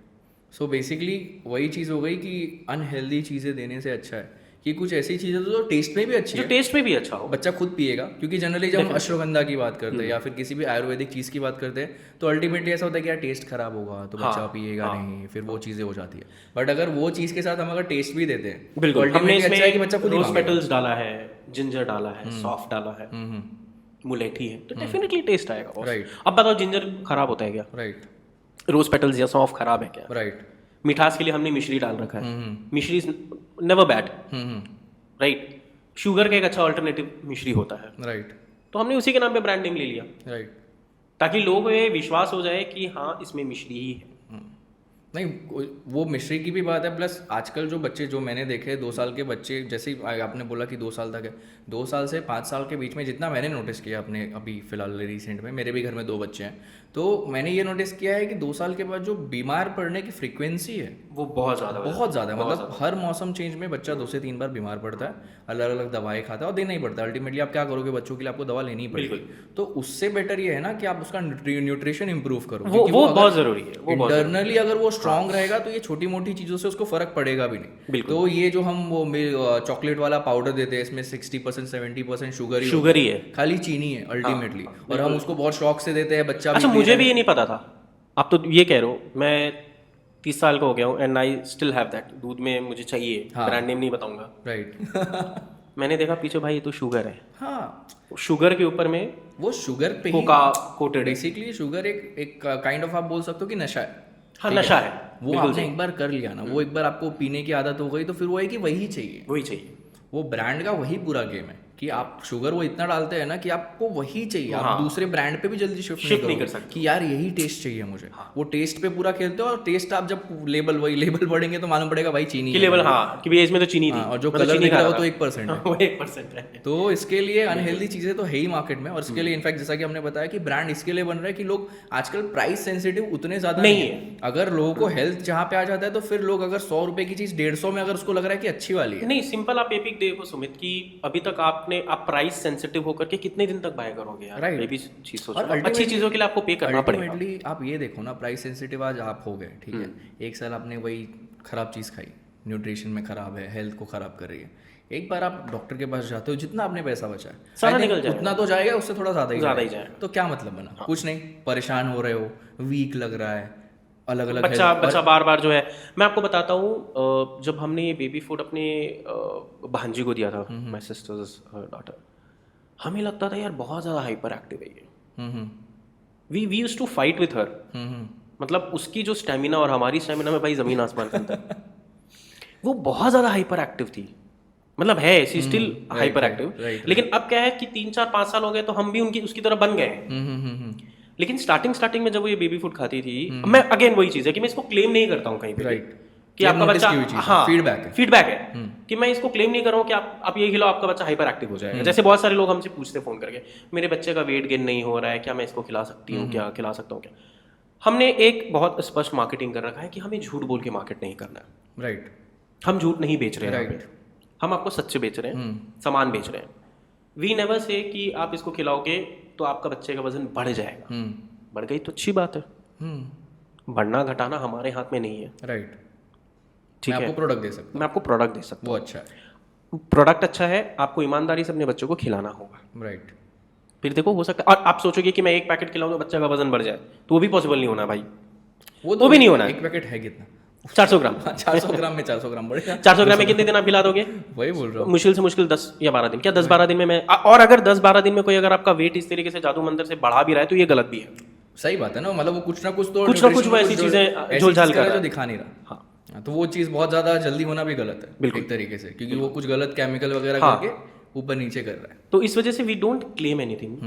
S1: So basically वही चीज़ हो गई कि अनहेल्दी चीज़ें देने से अच्छा है कि कुछ ऐसी चीज़ें जो टेस्ट में भी अच्छी
S2: जो
S1: है,
S2: टेस्ट में भी अच्छा हो,
S1: बच्चा खुद पिएगा, क्योंकि जनरली जब हम अश्वगंधा की बात करते हैं या फिर किसी भी आयुर्वेदिक चीज़ की बात करते हैं, तो अल्टीमेटली ऐसा होता है कि यार टेस्ट खराब होगा तो बच्चा पिएगा नहीं, फिर वो चीज़ें हो जाती है। बट अगर वो चीज़ के साथ हम अगर टेस्ट भी देते हैं,
S2: बिल्कुल,
S1: तो
S2: हमने
S1: ultimately अच्छा है कि बच्चा
S2: इसमें
S1: खुद ही
S2: रोज
S1: मांगेगा।
S2: पेटल्स डाला है, जिंजर डाला है, सौंफ डाला है, मुलेठी है, तो डेफिनेटली टेस्ट आएगा boss।
S1: Right.
S2: अब बताओ, जिंजर खराब होता है क्या?
S1: राइट।
S2: रोज पेटल्स या सौंफ खराब है क्या?
S1: राइट।
S2: मिठास के लिए हमने मिश्री डाल रखा है, मिश्री is never bad, right. Sugar का एक अच्छा ऑल्टरनेटिव मिश्री होता है,
S1: राइट।
S2: तो हमने उसी के नाम पे ब्रांड नेम ले लिया,
S1: राइट।
S2: ताकि लोगों को ये विश्वास हो जाए कि हाँ, इसमें मिश्री ही है।
S1: नहीं, वो मिश्री की भी बात है, प्लस आजकल जो बच्चे जो मैंने देखे 2 साल के बच्चे, जैसे ही आपने बोला कि 2 साल तक है, 2 साल से 5 साल के बीच में जितना मैंने नोटिस किया अपने अभी फिलहाल रिसेंट में, मेरे भी घर में 2 बच्चे हैं, तो मैंने ये नोटिस किया है कि 2 साल के बाद जो बीमार पड़ने की फ्रिक्वेंसी है
S2: वो बहुत ज़्यादा
S1: है। मतलब हर मौसम चेंज में बच्चा 2 से 3 बार बीमार पड़ता है, अलग अलग दवाएं खाता है और देना ही पड़ता है। अल्टीमेटली आप क्या करोगे, बच्चों के लिए आपको दवा लेनी ही पड़ेगी। तो उससे बेटर ये है ना कि आप उसका न्यूट्रिशन इंप्रूव करो,
S2: वो बहुत ज़रूरी है।
S1: इंटरनली अगर वो स्ट्रांग रहेगा तो ये छोटी मोटी चीज़ों से उसको फर्क पड़ेगा भी नहीं। तो ये जो हम वो चॉकलेट वाला पाउडर देते हैं, इसमें 60% 70% शुगर
S2: ही है,
S1: खाली चीनी है अल्टीमेटली, और हम उसको बहुत शौक से देते हैं, बच्चा
S2: अच्छा, मुझे भी ये नहीं पता था। आप तो ये कह रहे हो, मैं 30 साल का हो गया हूँ and I still have that, दूध में मुझे चाहिए, ब्रांड नेम नहीं बताऊंगा,
S1: राइट।
S2: मैंने देखा पीछे भाई ये तो शुगर है,
S1: हाँ,
S2: शुगर के ऊपर में
S1: वो शुगर पे ही
S2: कोका कोटेड है।
S1: बेसिकली शुगर एक काइंड ऑफ आप बोल सकते हो कि नशा है।
S2: हाँ
S1: ठीक
S2: नशा है,
S1: वो आपने एक बार कर लिया ना, वो एक बार आपको पीने की आदत हो गई तो फिर वो है कि वही चाहिए।
S2: वही चाहिए।
S1: वो ब्रांड का वही पूरा गेम है कि आप शुगर वो इतना डालते हैं ना कि आपको वही चाहिए। आप दूसरे ब्रांड पे भी जल्दी शिफ्ट नहीं कर सकते कि यार यही टेस्ट चाहिए मुझे। वो टेस्ट पे पूरा खेलते हो, और टेस्ट आप जब लेबल पढ़ेंगे तो मालूम पड़ेगा भाई चीनी
S2: कि लेवल, हाँ कि भाई इसमें तो चीनी थी,
S1: और जो कलर दिख रहा है वो तो 1% है।
S2: वो 1% है।
S1: तो इसके लिए अनहेल्दी चीजें तो है ही मार्केट में, और इसके लिए इनफैक्ट जैसा कि हमने बताया कि ब्रांड इसके लिए बन रहा है कि लोग आजकल प्राइस सेंसिटिव उतने ज्यादा नहीं है। अगर लोगों को हेल्थ जहाँ पे आ जाता है तो फिर लोग अगर 100 रुपए की चीज 150 में अगर उसको लग रहा है कि अच्छी वाली है।
S2: नहीं, सिंपल आप एपिक देखो सुमित कि अभी तक आप प्राइस सेंसिटिव होकर के कितने दिन तक बाय करोगे यार?
S1: Right.
S2: ये भी चीज सोचो,
S1: और
S2: अच्छी चीजों के लिए आपको पे करना पड़ेगा।
S1: अल्टीमेटली आप ये देखो ना, प्राइस सेंसिटिव आज आप हो गए, ठीक है, एक साल आपने वही खराब चीज़ खाई, न्यूट्रिशन में खराब है, हेल्थ को खराब कर रही है। एक बार आप डॉक्टर के पास जाते हो, जितना आपने पैसा बचा है
S2: सारा निकल जाएगा,
S1: उतना तो जाएगा, उससे थोड़ा ज़्यादा ही
S2: जाएगा।
S1: तो क्या मतलब बना? कुछ नहीं, परेशान हो रहे हो, वीक लग रहा है, अलग अलग
S2: बच्चा बार बार जो है, मैं आपको बताता हूँ, जब हमने ये बेबी फूड अपने भांजी को दिया था, माय सिस्टर्स डॉटर, हमें लगता था यार बहुत ज़्यादा हाइपर एक्टिव है ये। We used to fight with her, मतलब उसकी जो स्टेमिना और हमारी स्टेमिना में भाई जमीन आसमान का अंतर। वो बहुत ज़्यादा हाइपर एक्टिव थी, मतलब है सी स्टिल हाइपर एक्टिव, लेकिन अब क्या है कि 3-4-5 साल हो गए तो हम भी उसकी तरह बन गए। लेकिन स्टार्टिंग में जब वो ये बेबी फूड खाती थी, मैं अगेन वही चीज़ है कि मैं इसको क्लेम नहीं करता हूँ कहीं पे कि आपका बच्चा, हाँ फीडबैक है कि मैं इसको क्लेम नहीं कर रहा हूँ कि आप ये खिलाओ आपका बच्चा हाइपर एक्टिव हो जाएगा। जैसे बहुत सारे लोग हमसे पूछते फोन करके, मेरे बच्चे का वेट गेन नहीं हो रहा है, क्या मैं इसको खिला सकती हूँ, क्या खिला सकता हूँ क्या? हमने एक बहुत स्पष्ट मार्केटिंग कर रखा है कि हमें झूठ बोल के मार्केट नहीं करना है।
S1: राइट,
S2: हम झूठ नहीं बेच रहे हैं, हम आपको सच्चे बेच रहे हैं, सामान बेच रहे हैं। वी नेवर से कि आप इसको खिलाओगे तो आपका बच्चे का वजन बढ़ जाएगा, बढ़ गई तो अच्छी बात है, बढ़ना घटाना हमारे हाथ में नहीं है।
S1: राइट,
S2: ठीक है,
S1: मैं आपको प्रोडक्ट दे सकता हूँ,
S2: मैं आपको प्रोडक्ट दे सकता हूँ,
S1: वो अच्छा है,
S2: प्रोडक्ट अच्छा है, आपको ईमानदारी से अपने बच्चों को खिलाना होगा।
S1: राइट।
S2: फिर देखो हो सकता है, और आप सोचोगे कि मैं एक पैकेट खिलाऊं तो बच्चे का वजन बढ़ जाए, तो वो भी पॉसिबल नहीं होना भाई,
S1: वो
S2: भी नहीं होना।
S1: एक पैकेट है कितना?
S2: 400 ग्राम।
S1: 400 ग्राम में 400 ग्राम बढ़ेगा।
S2: 400 ग्राम में कितने दिन आप खिला दोगे?
S1: वही बोल रहा हूँ,
S2: मुश्किल से मुश्किल 10 या 12 दिन। क्या 10-12 दिन में मैं, और अगर 10-12 दिन में कोई अगर आपका वेट इस तरीके से जादू मंदिर से बढ़ा भी रहा है तो ये गलत भी है।
S1: सही बात है ना, मतलब वो कुछ ना कुछ तो
S2: वो ऐसी चीजें झोलझाल कर
S1: जो दिखा नहीं रहा। हाँ, तो वो चीज़ बहुत ज़्यादा जल्दी होना भी गलत है एक तरीके से, क्योंकि वो कुछ गलत केमिकल वगैरह करके ऊपर नीचे कर रहा है।
S2: तो इस वजह से वी डोंट क्लेम एनीथिंग।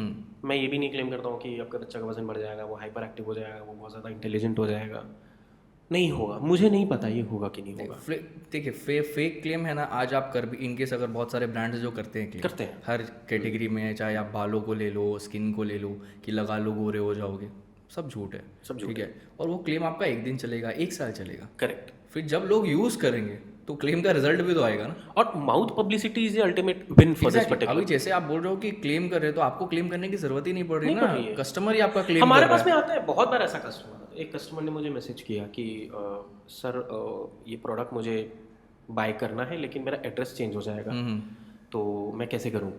S2: मैं ये भी नहीं क्लेम करता हूँ कि आपका बच्चा का वजन बढ़ जाएगा, वो हाइपर एक्टिव हो जाएगा, वो बहुत ज़्यादा इंटेलिजेंट हो जाएगा। नहीं होगा, मुझे नहीं पता ये होगा कि नहीं होगा।
S1: ठीक है, फेक क्लेम है ना, आज आप कर भी इनकेस अगर बहुत सारे ब्रांड्स जो करते हैं claim, हर कैटेगरी में, चाहे आप बालों को ले लो, स्किन को ले लो, कि लगा लो गोरे हो जाओगे, सब झूठ है, सब ठीक है। और वो क्लेम आपका एक दिन चलेगा, एक साल चलेगा,
S2: करेक्ट।
S1: फिर जब लोग यूज करेंगे तो क्लेम का रिजल्ट भी तो आएगा ना।
S2: और mouth publicity is the ultimate win for this particular.
S1: अभी जैसे आप बोल रहे हो कि क्लेम कर रहे हो तो आपको क्लेम करने की जरूरत ही नहीं पड़ रही ना, कस्टमर ही आपका क्लेम
S2: हमारे पास में आता है। बहुत बार ऐसा कस्टमर, एक कस्टमर ने मुझे मैसेज किया कि सर ये प्रोडक्ट मुझे बाय करना है लेकिन मेरा एड्रेस चेंज हो जाएगा, तो मैं कैसे करूँ?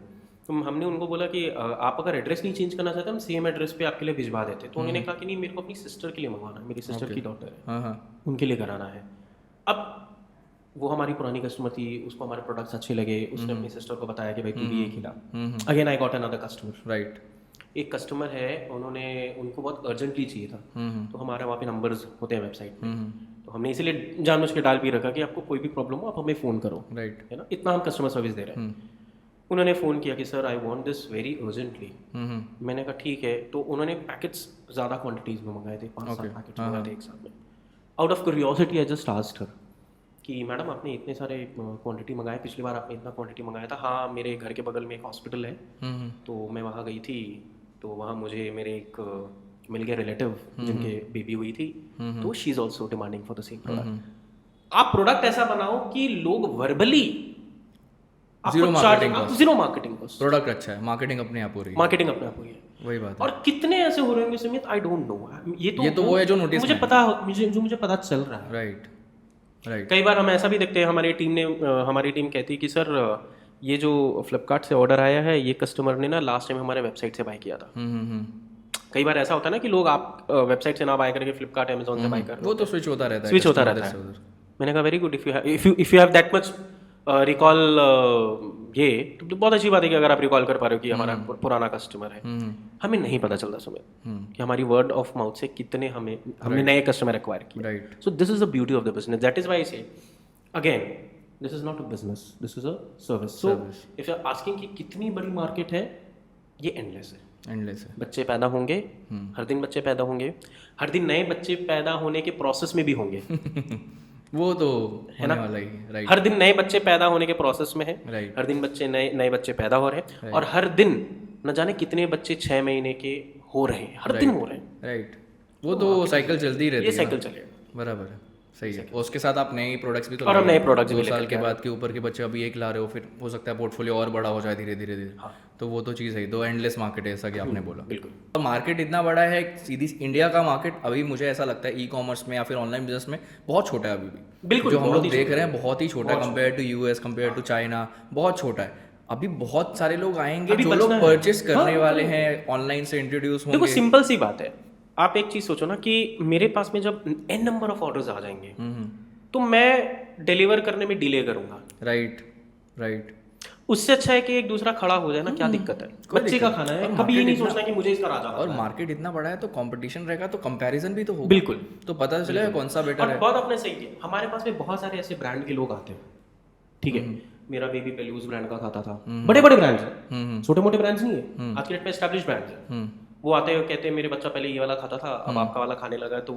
S2: तो हमने उनको बोला कि आप अगर एड्रेस नहीं चेंज करना चाहते हम सेम एड्रेस पे आपके लिए भिजवा देते। तो उन्होंने कहा कि नहीं, मेरे को अपनी सिस्टर के लिए मंगवाना है, मेरी सिस्टर की डॉटर है, उनके लिए कराना है। अब वो हमारी पुरानी कस्टमर थी, उसको हमारे प्रोडक्ट्स अच्छे लगे, उसने अपनी सिस्टर को बताया कि भाई तू भी ये खिला। Again I got another customer.
S1: Right,
S2: एक कस्टमर है, उनको बहुत अर्जेंटली चाहिए था, तो हमारे वहाँ पे नंबर्स होते हैं वेबसाइट पे, तो हमने इसीलिए जानबूझ के डाल भी रखा कि आपको कोई भी प्रॉब्लम हो आप हमें फ़ोन करो। राइट, है ना, इतना हम कस्टमर सर्विस दे रहे हैं। उन्होंने फ़ोन किया कि sir I want this very urgently. मैंने कहा ठीक है। तो उन्होंने पैकेट्स ज़्यादा क्वांटिटीज़ में मंगाए थे, 5-7 पैकेट्स मंगाए थे एक साथ में। Out of curiosity I just asked her कि मैडम आपने इतने सारे क्वांटिटी मंगाए, पिछली बार आपने इतना क्वांटिटी मंगाया था। हाँ, मेरे घर के बगल में एक हॉस्पिटल है, तो मैं वहाँ गई थी, तो वहाँ मुझे मेरे एक मिल गया रिलेटिव जिनके बेबी हुई थी, तो she is also demanding for the same product. आप प्रोडक्ट ऐसा बनाओ कि लोग verbally
S1: zero
S2: marketing cost.
S1: Product अच्छा है, मार्केटिंग अपने आप हो रही है,
S2: मार्केटिंग अपने आप हो रही है,
S1: वही बात है।
S2: और कितने ऐसे हो रहे होंगे सुमित, आई डोंट नो। ये तो
S1: वो है जो नोटिस
S2: मुझे पता चल रहा है।
S1: Right, right.
S2: कई बार हम ऐसा भी देखते हैं, हमारी टीम कहती है कि सर ये जो फ्लिपकार्ट से ऑर्डर आया है, ये कस्टमर ने ना लास्ट टाइम हमारे वेबसाइट से बाय किया था। कई बार ऐसा होता है ना कि लोग आप वेबसाइट से ना बाय करके फ्लिपकार्ट अमेजोन से बाय कर रहे हो,
S1: वो तो स्विच होता रहता है।
S2: मैंने कहा very good, if you have that much recall ये तो बहुत अच्छी बात है कि अगर आप रिकॉल कर पा रहे हो कि हमारा पुराना कस्टमर है। हमें नहीं पता चलता सुमित कि हमारी वर्ड ऑफ माउथ से कितने हमने नए कस्टमर एक्वायर किए।
S1: Right.
S2: So this is the beauty of the business, that is why I say again this is not a business, this is a service. So if you are asking कि कितनी बड़ी market है, ये endless है।
S1: Endless है।
S2: बच्चे पैदा होंगे, हर दिन बच्चे पैदा होंगे, हर दिन नए बच्चे पैदा होने के प्रोसेस में भी होंगे
S1: वो तो है ना वाला ही। राइट।
S2: हर दिन नए बच्चे पैदा होने के प्रोसेस में है।
S1: राइट।
S2: हर दिन बच्चे नए बच्चे पैदा हो रहे हैं और हर दिन न जाने कितने बच्चे 6 महीने के हो रहे हैं, हर दिन हो रहे हैं।
S1: राइट। वो तो साइकिल चलती ही रहती है।
S2: ये साइकिल चलेगा।
S1: बराबर है, सही है। और उसके साथ आप नए प्रोडक्ट्स भी तो
S2: और हम नए प्रोडक्ट्स भी
S1: 2 साल के बाद के ऊपर के बच्चे अभी एक ला रहे हो, फिर हो सकता है पोर्टफोलियो और बड़ा हो जाए धीरे धीरे धीरे। तो वो तो चीज़ है, तो एंडलेस मार्केट है जैसा कि आपने बोला।
S2: बिल्कुल।
S1: तो मार्केट इतना बड़ा है, सीधी इंडिया का मार्केट अभी मुझे ऐसा लगता है ई कॉमर्स में या फिर ऑनलाइन बिजनेस में बहुत छोटा है अभी भी।
S2: बिल्कुल,
S1: जो हम लोग देख रहे हैं बहुत ही छोटा है compare to US, compare to China, बहुत छोटा है। अभी बहुत सारे लोग आएंगे जो लोग परचेस करने वाले हैं, ऑनलाइन से इंट्रोड्यूस होंगे।
S2: देखो सिंपल सी बात है, आप एक चीज सोचो ना कि मेरे पास में जब n नंबर ऑफ ऑर्डर्स आ जाएंगे तो मैं डिलीवर करने में डिले करूंगा।
S1: राइट। राइट।
S2: उससे अच्छा है कि एक दूसरा खड़ा हो जाए ना, क्या दिक्कत है? बच्चे का खाना है, कभी ये नहीं सोचना कि मुझे इसका राजा
S1: और मार्केट इतना बड़ा है तो कंपटीशन रहेगा, तो कंपैरिजन भी तो होगा।
S2: बिल्कुल।
S1: तो पता चलेगा कौन सा बेटर
S2: और
S1: है।
S2: बहुत आपने सही किया, हमारे पास में बहुत सारे ऐसे ब्रांड के लोग आते हैं, ठीक है। मेरा बेबी पेलूज ब्रांड का खाता था, बड़े बड़े ब्रांड्स हैं, छोटे मोटे ब्रांड्स नहीं है, आज के डेट में एस्टैब्लिश ब्रांड्स हैं। वो आते हैं कहते हैं मेरे बच्चा पहले ये वाला खाता था, अब आपका वाला खाने लगा, तो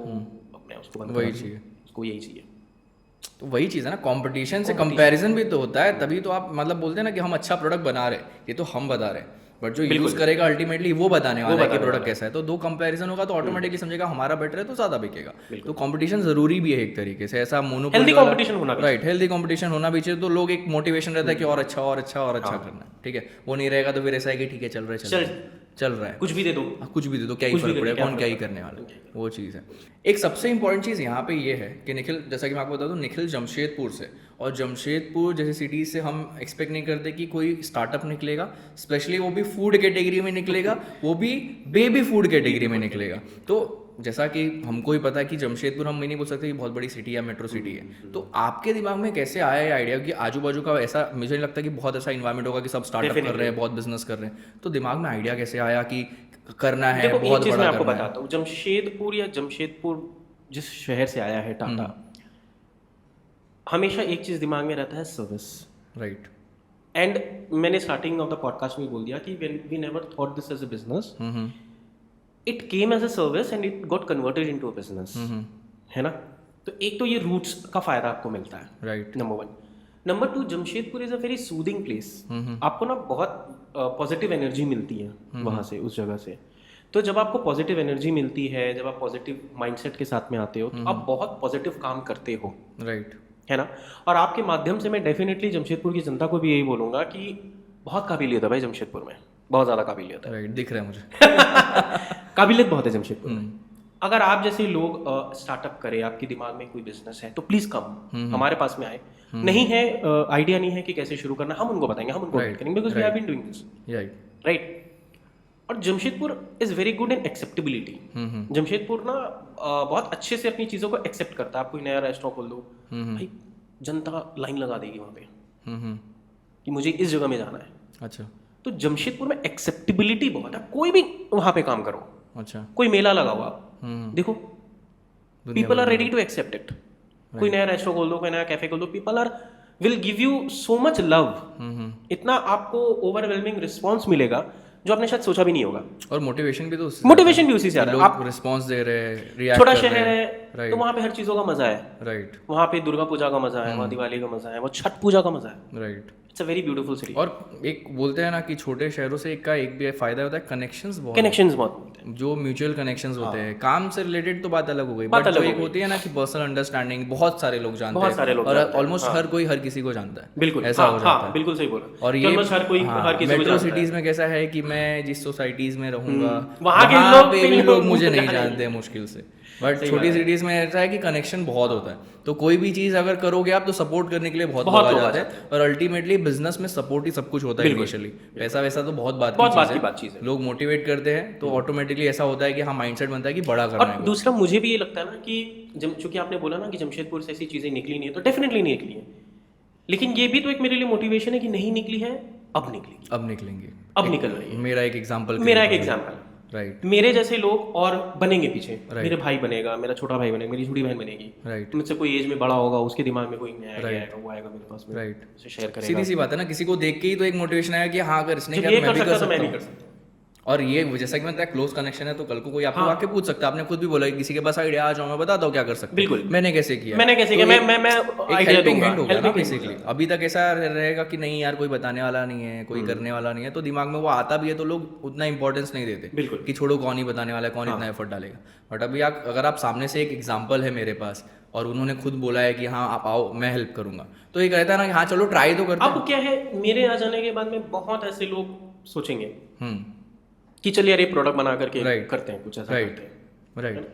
S2: अपने उसको बंद
S1: वही चाहिए,
S2: उसको यही चाहिए।
S1: तो वही चीज़ है ना, कंपटीशन से कंपैरिजन भी तो होता है, तभी तो आप मतलब बोलते हैं ना कि हम अच्छा प्रोडक्ट बना रहे हैं, ये तो हम बता रहे हैं, बट जो यूज करेगा अल्टीमेटली वो बताने वाला है कि प्रोडक्ट कैसा है। तो 2 कंपैरिजन होगा तो ऑटोमेटिकली समझेगा हमारा बेटर है तो ज़्यादा बिकेगा। तो कंपटीशन जरूरी भी है एक तरीके से, ऐसा मोनोपोली
S2: हेल्दी कंपटीशन होना भी
S1: राइट, हेल्दी कंपटीशन होना भी चाहिए। तो लोग एक मोटिवेशन रहता है कि और अच्छा और अच्छा और अच्छा करना है, ठीक है। वो नहीं रहेगा तो फिर ऐसा है कि ठीक है चल रहा है,
S2: कुछ भी दे दो,
S1: कुछ भी दे दो, क्या ही फर्क पड़ेगा, कौन क्या ही करने वाला, वो चीज़ है। एक सबसे इंपॉर्टेंट चीज़ यहाँ पे ये है कि निखिल, जैसा कि मैं आपको बता दूँ, निखिल जमशेदपुर से, और जमशेदपुर जैसे सिटीज़ से हम एक्सपेक्ट नहीं करते कि कोई स्टार्टअप निकलेगा, स्पेशली वो भी फूड कैटेगरी में निकलेगा, वो भी बेबी फूड कैटेगरी में निकलेगा। तो जैसा कि हमको ही पता है कि जमशेदपुर हम नहीं बोल सकते कि बहुत बड़ी सिटी है, मेट्रो सिटी है। तो आपके दिमाग में कैसे आया ये आइडिया कि आजू बाजू का ऐसा, मुझे नहीं लगता कि बहुत ऐसा इन्वायरमेंट होगा कि सब स्टार्टअप कर रहे हैं, बहुत बिजनेस कर रहे हैं, तो दिमाग में आइडिया कैसे आया कि करना है,
S2: देखो,
S1: बहुत
S2: चीज मैं
S1: बड़ा
S2: आपको
S1: करना है?
S2: बताता हूँ, जमशेदपुर जिस शहर से आया है टाटा, हमेशा एक चीज दिमाग में रहता है, सर्विस।
S1: राइट।
S2: एंड मैंने स्टार्टिंग ऑफ द पॉडकास्ट में बोल दिया कि we never thought this as a business, it came as a service and it got converted into a business, है ना। तो एक तो ये रूट्स का फायदा आपको मिलता है,
S1: right.
S2: Number 1। Number 2, Jamshedpur is a very soothing place. आपको ना बहुत पॉजिटिव एनर्जी मिलती है वहाँ से, उस जगह से। तो जब आपको पॉजिटिव एनर्जी मिलती है, जब आप पॉजिटिव माइंडसेट के साथ में आते हो, तो आप बहुत पॉजिटिव काम करते हो,
S1: राइट,
S2: है ना। और आपके माध्यम से मैं डेफिनेटली जमशेदपुर की जनता को भी यही बोलूँगा कि बहुत काबिलियत है भाई जमशेदपुर में, बहुत ज़्यादा काबिलियत है।
S1: राइट, दिख रहा है मुझे।
S2: काबिलियत बहुत है जमशेदपुर में। अगर आप जैसे लोग स्टार्टअप करें, आपके दिमाग में कोई बिजनेस है, तो प्लीज़ कम हमारे पास में आए। नहीं है आइडिया नहीं है कि कैसे शुरू करना, हम उनको बताएंगे, हम उनको करेंगे, because we have been doing this, right. और Jamshedpur is very good in acceptability. Jamshedpur ना बहुत अच्छे से अपनी चीज़ों को एक्सेप्ट करता है। आप कोई नया रेस्टोरेंट खोल दो, भाई जनता लाइन लगा देगी वहाँ पे कि मुझे इस जगह में जाना है।
S1: अच्छा।
S2: तो जमशेदपुर में एक्सेप्टेबिलिटी बहुत है, कोई भी वहाँ पे काम करो।
S1: अच्छा।
S2: कोई मेला लगा हुआ, देखो, people are ready to accept it. कोई नया रेस्टोरेंट खोल दो, कोई नया कैफे खोल दो, people are will give you so much love. इतना आपको ओवरवेलमिंग रिस्पॉन्स मिलेगा जो आपने शायद सोचा भी नहीं होगा।
S1: और मोटिवेशन भी तो
S2: उसी से आ रहा है। आप
S1: रिस्पॉन्स दे रहे हैं, रिएक्ट
S2: छोटा
S1: कर रहे
S2: शहर
S1: हैं,
S2: है तो वहाँ पे हर चीज़ों का मजा है।
S1: राइट।
S2: वहाँ पे दुर्गा पूजा का मजा है, वहाँ दिवाली का मजा है, वहाँ छठ पूजा का मजा है।
S1: Right.
S2: It's a very beautiful city.
S1: और एक बोलते हैं ना कि छोटे शहरों से एक भी फायदा होता है, कनेक्शंस बहुत
S2: मिलते हैं,
S1: जो म्यूचुअल कनेक्शंस होते हैं। काम से रिलेटेड तो बात अलग हो गई, बट जो एक होती है ना कि पर्सनल अंडरस्टैंडिंग, बहुत सारे लोग जानते हैं, और ऑलमोस्ट हर कोई हर किसी को जानता है।
S2: बिल्कुल
S1: ऐसा हो जाता है।
S2: बिल्कुल सही बोला।
S1: और ये
S2: हर कोई हर किसी को
S1: मेट्रो
S2: जानता है।
S1: सिटीज में कैसा है कि मैं जिस सोसाइटीज में रहूंगा
S2: वहाँ के
S1: भी लोग मुझे नहीं जानते हैं मुश्किल से। बट छोटी सिटीज में ऐसा है कि कनेक्शन बहुत होता है, तो कोई भी चीज अगर करोगे आप तो सपोर्ट करने के लिए बहुत लोग आ जाते हैं। और अल्टीमेटली बिजनेस में सपोर्ट ही सब कुछ होता है इनिशियली। पैसा वैसा तो बहुत बात की चीज है, लोग मोटिवेट करते हैं तो ऑटोमेटिकली ऐसा होता है कि हाँ माइंडसेट बनता है कि बड़ा करना है।
S2: और दूसरा मुझे भी ये लगता है ना कि चूंकि आपने बोला ना कि जमशेदपुर से ऐसी चीजें निकली नहीं है, तो डेफिनेटली नहीं निकली है, लेकिन ये भी तो एक मेरे लिए मोटिवेशन है कि नहीं निकली है, अब निकलेगी,
S1: अब निकलेंगे,
S2: अब निकल रही है।
S1: मेरा एक एग्जांपल,
S2: मेरा एक एग्जाम्पल,
S1: राइट
S2: मेरे जैसे लोग और बनेंगे पीछे, मेरे भाई बनेगा, मेरा छोटा भाई बनेगा, मेरी छोटी बहन बनेगी,
S1: राइट
S2: मुझसे कोई एज में बड़ा होगा, उसके दिमाग में कोई नया आइडिया आएगा, वो आएगा मेरे पास में,
S1: राइट।
S2: उसे शेयर करेगा।
S1: सीधी सी बात है ना, किसी को देख के ही तो एक मोटिवेशन आया कि हाँ अगर इसने
S2: जब
S1: किया
S2: ये
S1: तो मैं
S2: कर
S1: भी कर
S2: सकता तो मैं
S1: सकता
S2: भी
S1: हूँ।
S2: कर सकता हूँ।
S1: और ये जैसा कि मैं क्लोज कनेक्शन है तो कल को कोई आपको
S2: हाँ।
S1: आके पूछ सकता है, आपने खुद भी बोला कि किसी के पास आइडिया आ जाओ मैं बताता हूँ क्या कर सकते हैं।
S2: बिल्कुल।
S1: मैंने कैसे किया,
S2: मैंने कैसे
S1: तो
S2: किया,
S1: एक-
S2: मैं
S1: एक
S2: आइडिया
S1: हेल्पिंग
S2: दूंगा,
S1: हैंड होगा ना
S2: helping hand
S1: बेसिकली।
S2: होगा।
S1: अभी तक ऐसा रहेगा कि नहीं यार कोई बताने वाला नहीं है, कोई करने वाला नहीं है, तो दिमाग में वो आता भी है तो लोग उतना इंपॉर्टेंस नहीं देते
S2: बिल्कुल।
S1: कि छोड़ो कौन ही बताने वाला है, कौन इतना एफर्ट डालेगा। बट अभी अगर आप सामने से एक एग्जाम्पल है मेरे पास और उन्होंने खुद बोला है कि हाँ आप आओ मैं हेल्प करूंगा, तो ये कहता है ना कि हाँ चलो ट्राई तो करते हैं।
S2: अब क्या है, मेरे आ जाने के बाद में बहुत ऐसे लोग सोचेंगे
S1: हम्म,
S2: कि चल यार ये प्रोडक्ट बना करके
S1: Right.
S2: करते हैं, कुछ ऐसा
S1: राइट
S2: करते हैं।
S1: राइट।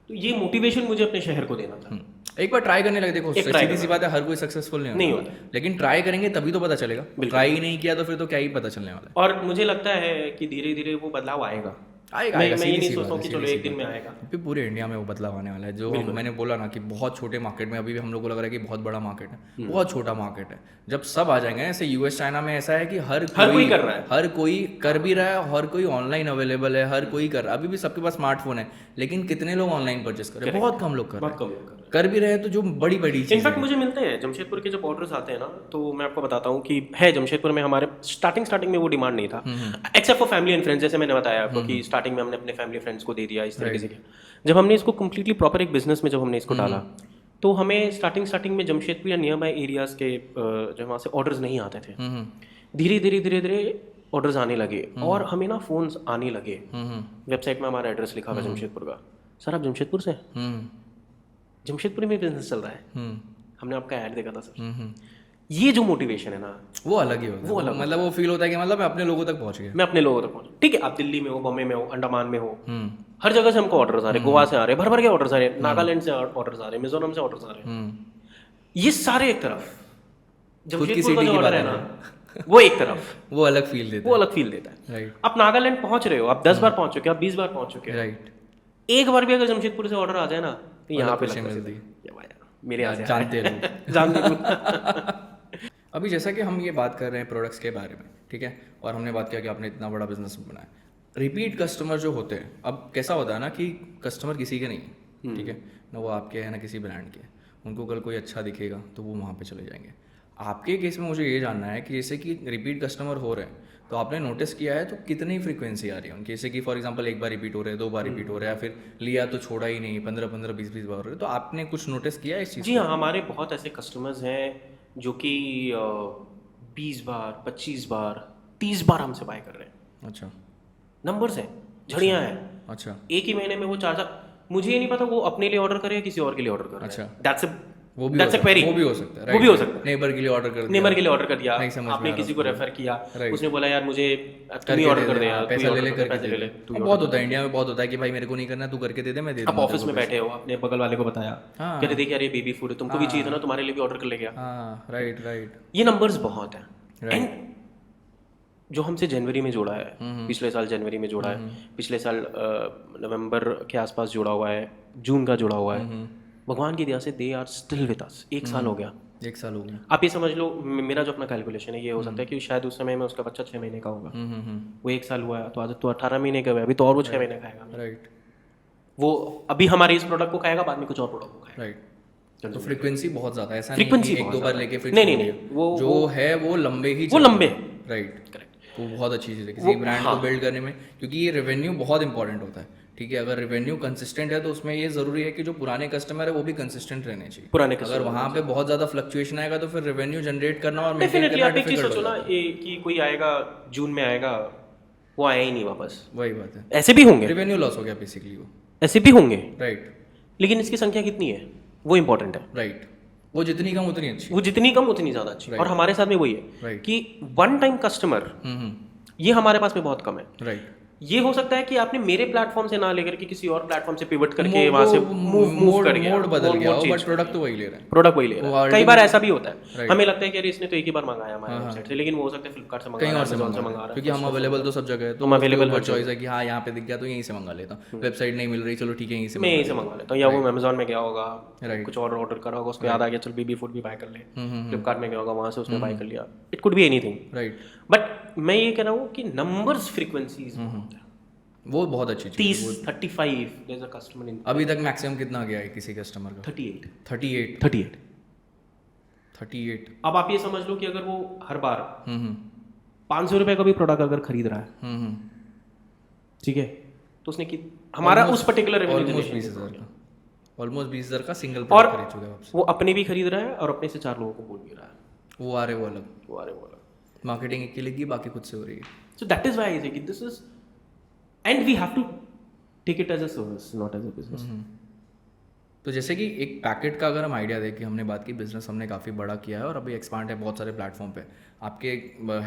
S2: तो ये मोटिवेशन मुझे अपने शहर को देना था।
S1: एक बार ट्राई करने लगे, देखो
S2: एक try
S1: सीधी सी बात है हर कोई सक्सेसफुल नहीं
S2: नहीं
S1: होता, लेकिन ट्राई करेंगे तभी तो पता चलेगा। ट्राई ही नहीं किया तो फिर तो क्या ही पता चलने वाला है।
S2: और मुझे लगता है कि धीरे धीरे वो बदलाव आएगा।
S1: आएगा
S2: मैं
S1: आएगा,
S2: ये
S1: सीधी
S2: नहीं
S1: सी
S2: सोचता
S1: बात
S2: हूँ
S1: है,
S2: कि चलो
S1: सीधी
S2: एक
S1: सी
S2: दिन में
S1: बात है।
S2: आएगा।
S1: अभी पूरे इंडिया में वो बदलाव आने वाला है। जो मैंने बोला ना कि बहुत छोटे मार्केट में, अभी भी हम लोग को लग रहा है कि बहुत बड़ा मार्केट है, बहुत छोटा मार्केट है। जब सब आ जाएंगे, ऐसे यूएस चाइना में ऐसा है कि हर
S2: कोई कर रहा है।
S1: हर कोई कर भी रहा है, हर कोई ऑनलाइन अवेलेबल है, हर कोई कर रहा है। अभी भी सबके पास स्मार्टफोन है, लेकिन कितने लोग ऑनलाइन परचेस कर रहे हैं? बहुत कम लोग कर रहे
S2: बहुत कम लोग कर रहे हैं।
S1: कर भी रहे हैं तो जो बड़ी बड़ी चीज़
S2: इनफैक्ट मुझे मिलते हैं जमशेदपुर के जब ऑर्डर्स आते हैं ना, तो मैं आपको बताता हूँ कि है जमशेदपुर में हमारे स्टार्टिंग में वो डिमांड नहीं था, except for family and friends. जैसे मैंने बताया आपको कि स्टार्टिंग में हमने अपने फैमिली फ्रेंड्स को दे दिया, इस तरीके से किया। जब हमने इसको कम्प्लीटली प्रॉपर एक बिजनेस में जब हमने इसको डाला, तो हमें स्टार्टिंग में जमशेदपुर या नियर बाय एरियाज के जो वहाँ से ऑर्डर्स नहीं आते थे, धीरे धीरे ऑर्डर्स आने लगे और हमें ना फोन्स आने लगे। वेबसाइट में हमारा एड्रेस लिखा हुआ है जमशेदपुर का, सर आप जमशेदपुर से, जमशेदपुर में बिजनेस चल रहा है, हमने आपका ऐड देखा था सर। ये जो मोटिवेशन है ना,
S1: वो अलग ही होता है। वो अलग मतलब वो फील होता है कि मतलब मैं अपने लोगों तक पहुंच गया।
S2: मैं अपने लोगों तक पहुंचा। ठीक है, आप दिल्ली में हो, बॉम्बे में हो, अंडमान में हो, हर जगह से हमको ऑर्डर्स आ रहे, गोवा से आ रहे, भर के ऑर्डर्स आ रहे, नागालैंड से ऑर्डर्स आ रहे, मिजोरम से ऑर्डर्स आ रहे। ये सारे एक तरफ, जमशेदपुर का जो ऑर्डर है ना, वो एक तरफ,
S1: वो अलग फील देता
S2: वो अलग फील देता है।
S1: राइट
S2: आप नागालैंड पहुंच रहे हो, आप 10 बार पहुंच चुके हो, आप 20 बार पहुंच चुके हो,
S1: राइट।
S2: एक बार भी अगर जमशेदपुर से ऑर्डर आ जाए ना, तो यहाँ पे
S1: खुशी
S2: लगता है
S1: मिलती है।
S2: ये भाई मेरे यहाँ से
S1: जानते लोग
S2: जानते लोग।
S1: अभी जैसा कि हम ये बात कर रहे हैं प्रोडक्ट्स के बारे में, ठीक है, और हमने बात किया कि आपने इतना बड़ा बिजनेस बनाया। रिपीट कस्टमर जो होते हैं, अब कैसा होता है ना कि कस्टमर किसी के नहीं है, ठीक है ना, वो आपके हैं ना किसी ब्रांड के, उनको कल कोई अच्छा दिखेगा तो वो वहाँ पे चले जाएंगे। आपके केस में मुझे ये जानना है कि जैसे कि रिपीट कस्टमर हो रहे हैं, तो आपने नोटिस किया है तो कितनी फ्रीक्वेंसी आ रही है उनकी? जैसे कि फॉर एग्जांपल एक बार रिपीट हो रहे हैं, 2 बार रिपीट हो रहे हैं, या फिर लिया तो छोड़ा ही नहीं, 15-15, 20-20 बार हो रहे हैं, तो आपने कुछ नोटिस किया है इस चीज़?
S2: जी हाँ, हमारे बहुत ऐसे कस्टमर्स हैं जो कि 20 बार, 25 बार, 30 बार हमसे बाय कर रहे हैं।
S1: अच्छा
S2: नंबर्स हैं, झड़ियाँ हैं।
S1: अच्छा
S2: एक ही महीने में वो 4-4, मुझे ये नहीं पता वो अपने लिए ऑर्डर करे या किसी और के लिए ऑर्डर कर रहा है।
S1: अच्छा।
S2: दैट्स
S1: वो भी
S2: That's a query.
S1: वो भी हो सकता है,
S2: वो भी हो सकता है।
S1: नेबर के लिए ऑर्डर कर दिया,
S2: नेबर के लिए ऑर्डर कर दिया,
S1: नहीं समझ में
S2: आपने
S1: आ रहा
S2: किसी को रेफर किया,
S1: Right.
S2: उसने बोला यार मुझे तुम ही
S1: करके
S2: ऑर्डर
S1: दे
S2: कर
S1: दे,
S2: दे यार,
S1: हाँ,
S2: तू ही
S1: पैसा ले
S2: order
S1: ले
S2: कर दे,
S1: करके
S2: पैसे
S1: दे
S2: ले
S1: दे।
S2: ले, तू ही
S1: बहुत होता है इंडिया में, बहुत होता है कि भाई मेरे को नहीं करना, तू करके दे दे, मैं दे
S2: आप
S1: दूंगा
S2: ऑफिस में बैठे हो, अपने बगल वाले को बताया,
S1: हाँ।
S2: कहते देख यार ये बेबी फूड है, तुमको भी चाहिए था ना, तुम्हारे लिए भी ऑर्डर कर ले गया।
S1: हाँ राइट राइट
S2: ये नंबर्स बहुत हैं।
S1: Right.
S2: एंड जो हमसे जनवरी में जोड़ा है, पिछले साल जनवरी में जोड़ा है, पिछले साल नवंबर के आसपास जुड़ा हुआ है, जून का जुड़ा हुआ है, भगवान की दया से they are still with us. 1 साल हो गया,
S1: 1 साल हो गया।
S2: आप ये समझ लो, मेरा जो अपना कैलकुलेशन है ये हो सकता है कि शायद उस समय में उसका बच्चा 6 महीने का होगा, वो 1 साल हुआ है, तो आज तो 18 महीने का हुआ है, अभी तो और वो 6 महीने खाएगा।
S1: राइट
S2: वो अभी हमारे इस प्रोडक्ट को खाएगा, बाद में कुछ और प्रोडक्ट को खाएगा।
S1: राइट। तो फ्रीक्वेंसी बहुत ज़्यादा है, ऐसा नहीं
S2: Frequency
S1: कि
S2: बहुत
S1: 1-2 बार
S2: ज़्यादा
S1: लेके फिर
S2: नहीं,
S1: छोड़
S2: नहीं,
S1: दिया।
S2: वो-
S1: जो है वो लंबे ही
S2: वो
S1: चलते
S2: लंबे
S1: हैं। Right
S2: correct.
S1: वो बहुत अच्छी चीज़ है किसी ब्रांड को
S2: हाँ।
S1: बिल्ड करने में, क्योंकि ये रेवेन्यू बहुत इंपॉर्टेंट होता है, ठीक है। अगर रेवेन्यू कंसिस्टेंट है तो उसमें ये ज़रूरी है कि जो पुराने कस्टमर है वो भी कंसिस्टेंट रहने चाहिए।
S2: पुराने
S1: अगर वहाँ पे बहुत ज़्यादा फ्लक्चुएशन आएगा तो फिर रेवेन्यू जनरेट करना और मेंटेन
S2: डेफिनेटली
S1: करना
S2: आप एक चीज
S1: डिफिकल्ट
S2: सोचो
S1: हो
S2: ना,
S1: जाता है।
S2: ये कि कोई आएगा जून में आएगा, वो आया ही नहीं वापस।
S1: वही बात है,
S2: ऐसे भी होंगे,
S1: रेवेन्यू लॉस हो गया बेसिकली वो।
S2: ऐसे भी होंगे,
S1: राइट
S2: लेकिन इसकी संख्या कितनी है वो इंपॉर्टेंट है।
S1: राइट, वो जितनी कम उतनी अच्छी।
S2: वो जितनी कम उतनी ज्यादा अच्छी। और हमारे साथ में वही है
S1: Right.
S2: कि वन टाइम कस्टमर ये हमारे पास में बहुत कम है।
S1: राइट
S2: ये हो सकता है कि आपने मेरे प्लेटफॉर्म से ना लेकर के किसी और प्लेटफॉर्म से पिवट करके वहां से मूव कर गया,
S1: मोड बदल गया हो,
S2: change
S1: बट
S2: कर
S1: प्रोडक्ट
S2: दिया।
S1: तो वही ले रहे हैं।
S2: प्रोडक्ट वही ले रहा है। कई बार ऐसा भी होता है,
S1: Right.
S2: हमें लगता है कि अरे इसने तो एक ही बार मंगाया हमारे वेबसाइट से, लेकिन वो हो सकता है फ्लिपकार्ट से मंगा
S1: कहीं
S2: रहा
S1: और
S2: है,
S1: से
S2: Amazon
S1: मंगा
S2: मंगा
S1: रहे
S2: रहा
S1: हैं,
S2: है,
S1: क्योंकि हम अवेलेबल तो सब जगह है, तो
S2: हम available
S1: ऊपर
S2: हर
S1: चॉइस है कि हाँ यहाँ पे दिख गया तो यहीं से मंगा लेता हूँ, वेबसाइट नहीं मिल रही, चलो ठीक है यहीं से
S2: मैं
S1: मंगा
S2: यहीं से मंगा लेता हूँ। या वो अमेजोन में गया होगा,
S1: Right.
S2: कुछ और ऑर्डर करा होगा, उसको याद आ गया चल बेबी फूड भी बाय कर ले,
S1: हम्म।
S2: फ्लिपकार्ट में गया होगा, वहां से उसने बाय कर लिया। It could be anything,
S1: right.
S2: But मैं ये कह रहा हूँ कि नंबर्स फ्रीक्वेंसीज
S1: वो बहुत अच्छी चीज़ है।
S2: 30 35 there is a customer in
S1: अभी तक मैक्सिमम कितना गया है किसी कस्टमर का?
S2: 38
S1: 38।
S2: 38।
S1: 38।
S2: अब आप ये समझ लो कि अगर वो हर बार
S1: हम्म
S2: 500 रुपए का भी प्रोडक्ट अगर खरीद रहा है,
S1: हम्म
S2: ठीक है, तो उसने कि हमारा उस पर्टिकुलर
S1: ऑलमोस्ट 20,000 का, ऑलमोस्ट 20,000 का सिंगल प्रोडक्ट खरीद चुका है आपसे।
S2: वो अपने भी खरीद रहा है और अपने से 4 लोगों को बोल भी रहा है,
S1: वो आ रहे वो अलग,
S2: वो अरे बोला।
S1: मार्केटिंग एक की लगी, बाकी खुद से हो रही है।
S2: So that is why I say कि this is, and we have to take it as a service, not as a business.
S1: तो जैसे कि एक पैकेट का अगर हम आइडिया दें कि हमने बात की बिजनेस हमने काफ़ी बड़ा किया है और अभी एक्सपांड है बहुत सारे प्लेटफॉर्म पे, आपके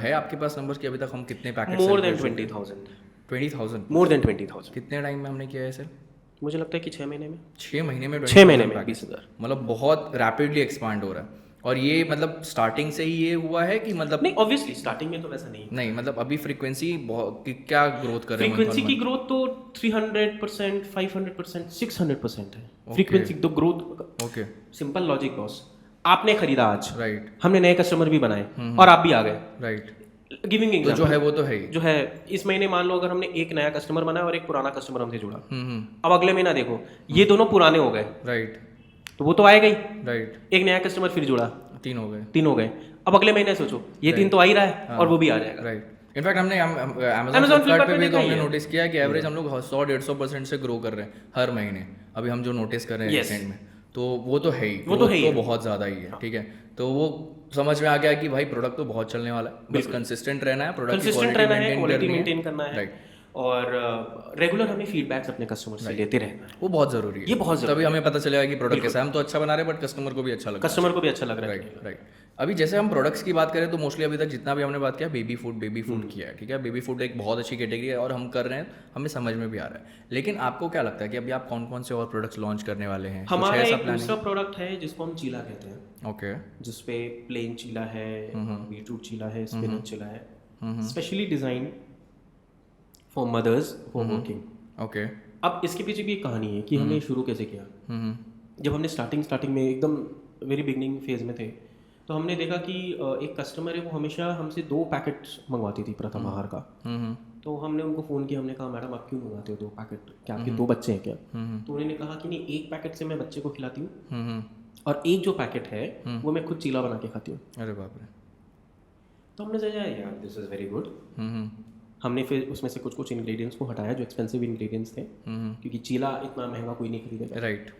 S1: है आपके पास नंबर्स कि अभी तक हम कितने packet
S2: More than 20,000.
S1: 20,000
S2: More than 20,000.
S1: कितने टाइम में हमने किया है सर?
S2: मुझे लगता है कि 6 महीने में
S1: 6 महीने में
S2: 6 महीने में
S1: 20,000
S2: 20,000.
S1: मतलब बहुत रैपिडली एक्सपांड हो रहा है। और ये मतलब स्टार्टिंग से ही ये हुआ है कि मतलब
S2: नहीं, ऑब्वियसली स्टार्टिंग में तो वैसा नहीं है।
S1: नहीं मतलब अभी फ्रीक्वेंसी क्या ग्रोथ कर रहे हैं?
S2: फ्रीक्वेंसी की ग्रोथ तो 300%, 500%, 600% है फ्रीक्वेंसी तो growth.
S1: Okay
S2: simple logic boss, आपने खरीदा आज,
S1: राइट
S2: हमने नए कस्टमर भी बनाए और आप भी आ गए,
S1: राइट,
S2: गिविंग
S1: तो जो है वो तो है ही।
S2: जो है इस महीने मान लो अगर हमने एक नया कस्टमर बनाया और एक पुराना कस्टमर हमसे जुड़ा,
S1: हम्म,
S2: अब अगले महीना देखो ये दोनों पुराने हो गए
S1: राइट
S2: तो वो तो आएगा ही,
S1: राइट,
S2: एक नया कस्टमर फिर जुड़ा,
S1: 3 हो गए,
S2: 3 हो गए, अब अगले महीने सोचो ये 3 तो आ ही रहा है और वो भी आ जाएगा।
S1: राइट। इनफैक्ट हमने
S2: Amazon,
S1: अमेजोन फ्लिपकार्ट पे भी
S2: देखा
S1: तो
S2: ही
S1: हमने
S2: है।
S1: नोटिस किया है कि एवरेज हम लोग 100-150% से ग्रो कर रहे हैं हर महीने। अभी हम जो नोटिस कर रहे हैं
S2: Yes.
S1: रिसेंट में, तो वो तो है ही,
S2: वो तो है ही
S1: तो
S2: है।
S1: बहुत ज़्यादा ही है। ठीक है, तो वो समझ में आ गया कि भाई प्रोडक्ट तो बहुत चलने वाला है, बस कंसिस्टेंट रहना है, प्रोडक्ट की
S2: कंसिस्टेंट रहना है,
S1: क्वालिटी
S2: क्वालिटी
S1: मेंटेन
S2: मेंटेन करना है,
S1: राइट,
S2: और रेगुलर हमें फीडबैक्स अपने कस्टमर से लेते रहना है।
S1: वो बहुत ज़रूरी है।
S2: ये बहुत
S1: तभी हमें पता चलेगा कि प्रोडक्ट कैसा है। हम तो अच्छा बना रहे हैं बट कस्टमर को भी अच्छा लग रहा है।
S2: कस्टमर को भी अच्छा लग रहा है।
S1: Right right. अभी जैसे हम प्रोडक्ट्स की बात करें तो मोस्टली अभी तक जितना भी हमने बात किया बेबी फूड किया है। ठीक है, बेबी फूड एक बहुत अच्छी कैटेगरी है और हम कर रहे हैं, हमें समझ में भी आ रहा है। लेकिन आपको क्या लगता है कि अभी आप कौन कौन से और प्रोडक्ट्स लॉन्च करने वाले हैं?
S2: हमारा एक दूसरा प्रोडक्ट है जिसको हम चीला कहते हैं,
S1: ओके,
S2: जिसपे प्लेन चीला है, बीटरूट चीला है, स्पिनच चीला है, specially design for mothers for working.
S1: Okay,
S2: अब इसके पीछे भी एक कहानी है कि हमने शुरू कैसे किया। जब हमने स्टार्टिंग में एकदम वेरी बिगनिंग फेज में थे, तो हमने देखा कि एक कस्टमर है वो हमेशा हमसे 2 पैकेट्स मंगवाती थी प्रथम आहार का। तो हमने उनको फ़ोन किया, हमने कहा मैडम आप क्यों मंगाते हो 2 पैकेट, क्या आपके 2 बच्चे हैं क्या? तो उन्होंने कहा कि नहीं, 1 पैकेट से मैं बच्चे को खिलाती हूँ और एक जो पैकेट है वो मैं खुद चीला बना के खाती हूँ।
S1: अरे बाप रे।
S2: तो हमने सोचा यार दिस इज़ वेरी गुड। हमने फिर उसमें से कुछ इंग्रेडिएंट्स को हटाया जो एक्सपेंसिव इंग्रेडिएंट्स थे, क्योंकि चीला इतना महंगा कोई नहीं खरीदेगा।
S1: राइट,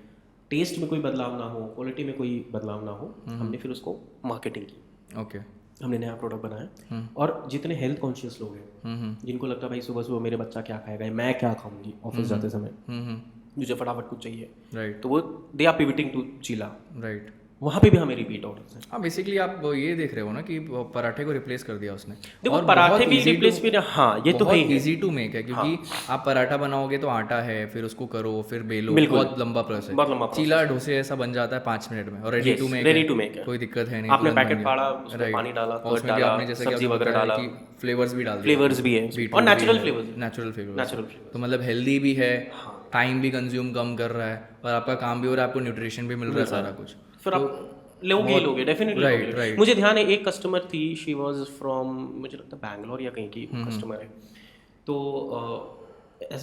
S2: टेस्ट में कोई बदलाव ना हो, क्वालिटी में कोई बदलाव ना हो, हमने फिर उसको मार्केटिंग की।
S1: ओके,
S2: हमने नया प्रोडक्ट बनाया और जितने हेल्थ कॉन्शियस लोग हैं, जिनको लगता है भाई सुबह सुबह मेरे बच्चा क्या खाएगा, मैं क्या खाऊंगी ऑफिस जाते समय, मुझे फटाफट कुछ चाहिए,
S1: राइट,
S2: तो वो they are pivoting to cheela.
S1: Right.
S2: वहाँ पे भी हमें रिपीट ऑर्डर्स हैं।
S1: हाँ, बेसिकली आप ये देख रहे हो ना कि पराठे को रिप्लेस कर दिया उसने।
S2: देखो
S1: और
S2: पराठे
S1: बहुत
S2: भी
S1: easy to-
S2: रिप्लेस भी, हाँ ये तो है ही है।
S1: इजी टू मेक है, क्योंकि आप पराठा बनाओगे तो आटा है, फिर उसको करो, फिर बेलो,
S2: बिल्कुल।
S1: बहुत लंबा प्रोसेस
S2: बहुत लंबा
S1: है। चीला डोसे ऐसा बन जाता है 5 मिनट में और ready
S2: Yes,
S1: to make
S2: ready to make है।
S1: कोई दिक्कत है नहीं।
S2: आपने
S1: तुरंत बन
S2: पैकेट
S1: गया।
S2: फाड़ा, उसमें
S1: Right.
S2: पानी डाला,
S1: और उसमें भी
S2: डाला,
S1: आपने जैसे कि
S2: सब्जी
S1: आपने
S2: वगैरह
S1: बताया
S2: डाला,
S1: कि फ्लेवर्स भी डाल दिए।
S2: फ्लेवर्स भी है
S1: Beetroot
S2: और
S1: भी
S2: नेचुरल
S1: है,
S2: flavours,
S1: natural flavours,
S2: natural flavours.
S1: तो मतलब हेल्दी भी है, टाइम भी कंज्यूम कम कर रहा है और आपका काम भी हो रहा है, आपको न्यूट्रिशन भी मिल रहा है, सारा कुछ।
S2: फिर आप लोगे डेफिनेटली।
S1: Right, right.
S2: मुझे ध्यान है एक कस्टमर थी, शी वाज फ्रॉम, मुझे लगता है बैंगलोर या कहीं की कस्टमर है। तो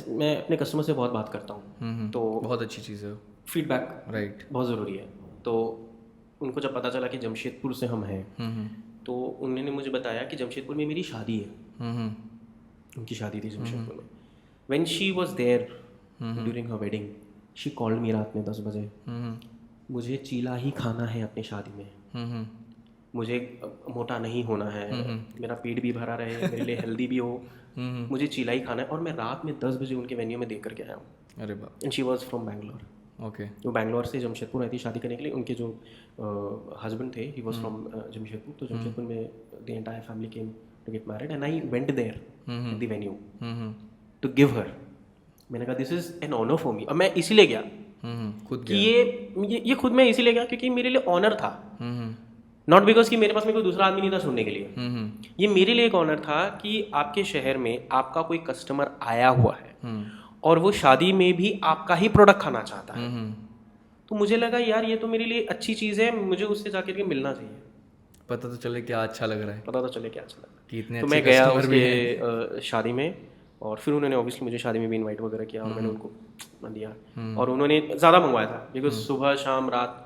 S2: मैं अपने कस्टमर से बहुत बात करता हूँ, तो
S1: बहुत अच्छी चीज़ है।
S2: फीडबैक
S1: राइट,
S2: बहुत ज़रूरी है। तो उनको जब पता चला कि जमशेदपुर से हम हैं, तो उन्होंने मुझे बताया कि जमशेदपुर में मेरी शादी है। उनकी शादी थी जमशेदपुर में। When she was there during her wedding, she called me रात में 10 बजे, मुझे चीला ही खाना है अपनी शादी में, मुझे मोटा नहीं होना है, मेरा पेट भी भरा रहे, मेरे लिए हेल्दी भी हो, मुझे चीला ही खाना है। और मैं रात में 10 बजे उनके वेन्यू में देख करके आया हूँ।
S1: अरे बाप,
S2: and she was from Bangalore.
S1: Okay,
S2: वो बैंगलोर से जमशेदपुर आई थी शादी करने के लिए। उनके जो हस्बैंड थे, ही वाज फ्रॉम जमशेदपुर। तो जमशेदपुर में the entire family came to get married and I went there at the venue to give her. मैंने कहा this is an honour for me. अब मैं इसीलिए गया
S1: खुद
S2: कि ये खुद मैं इसीलिए गया क्योंकि मेरे लिए ऑनर था, नॉट बिकॉज कि मेरे पास में कोई दूसरा आदमी नहीं था सुनने के लिए। ये मेरे लिए एक ऑनर था कि आपके शहर में आपका कोई कस्टमर आया हुआ है और वो शादी में भी आपका ही प्रोडक्ट खाना चाहता है। तो मुझे लगा यार ये तो मेरे लिए अच्छी चीज़ है, मुझे उससे जाकर के मिलना चाहिए,
S1: पता तो चले क्या अच्छा लग रहा है,
S2: पता तो चले क्या अच्छा लगा।
S1: कि इतने
S2: तो
S1: अच्छे
S2: मैं गया
S1: customer भी हैं।
S2: उसके शादी में, और फिर उन्होंने ऑब्वियसली मुझे शादी में भी इनवाइट वगैरह किया और मैंने उनको दिया। और उन्होंने ज़्यादा मंगवाया था बिकॉज सुबह शाम रात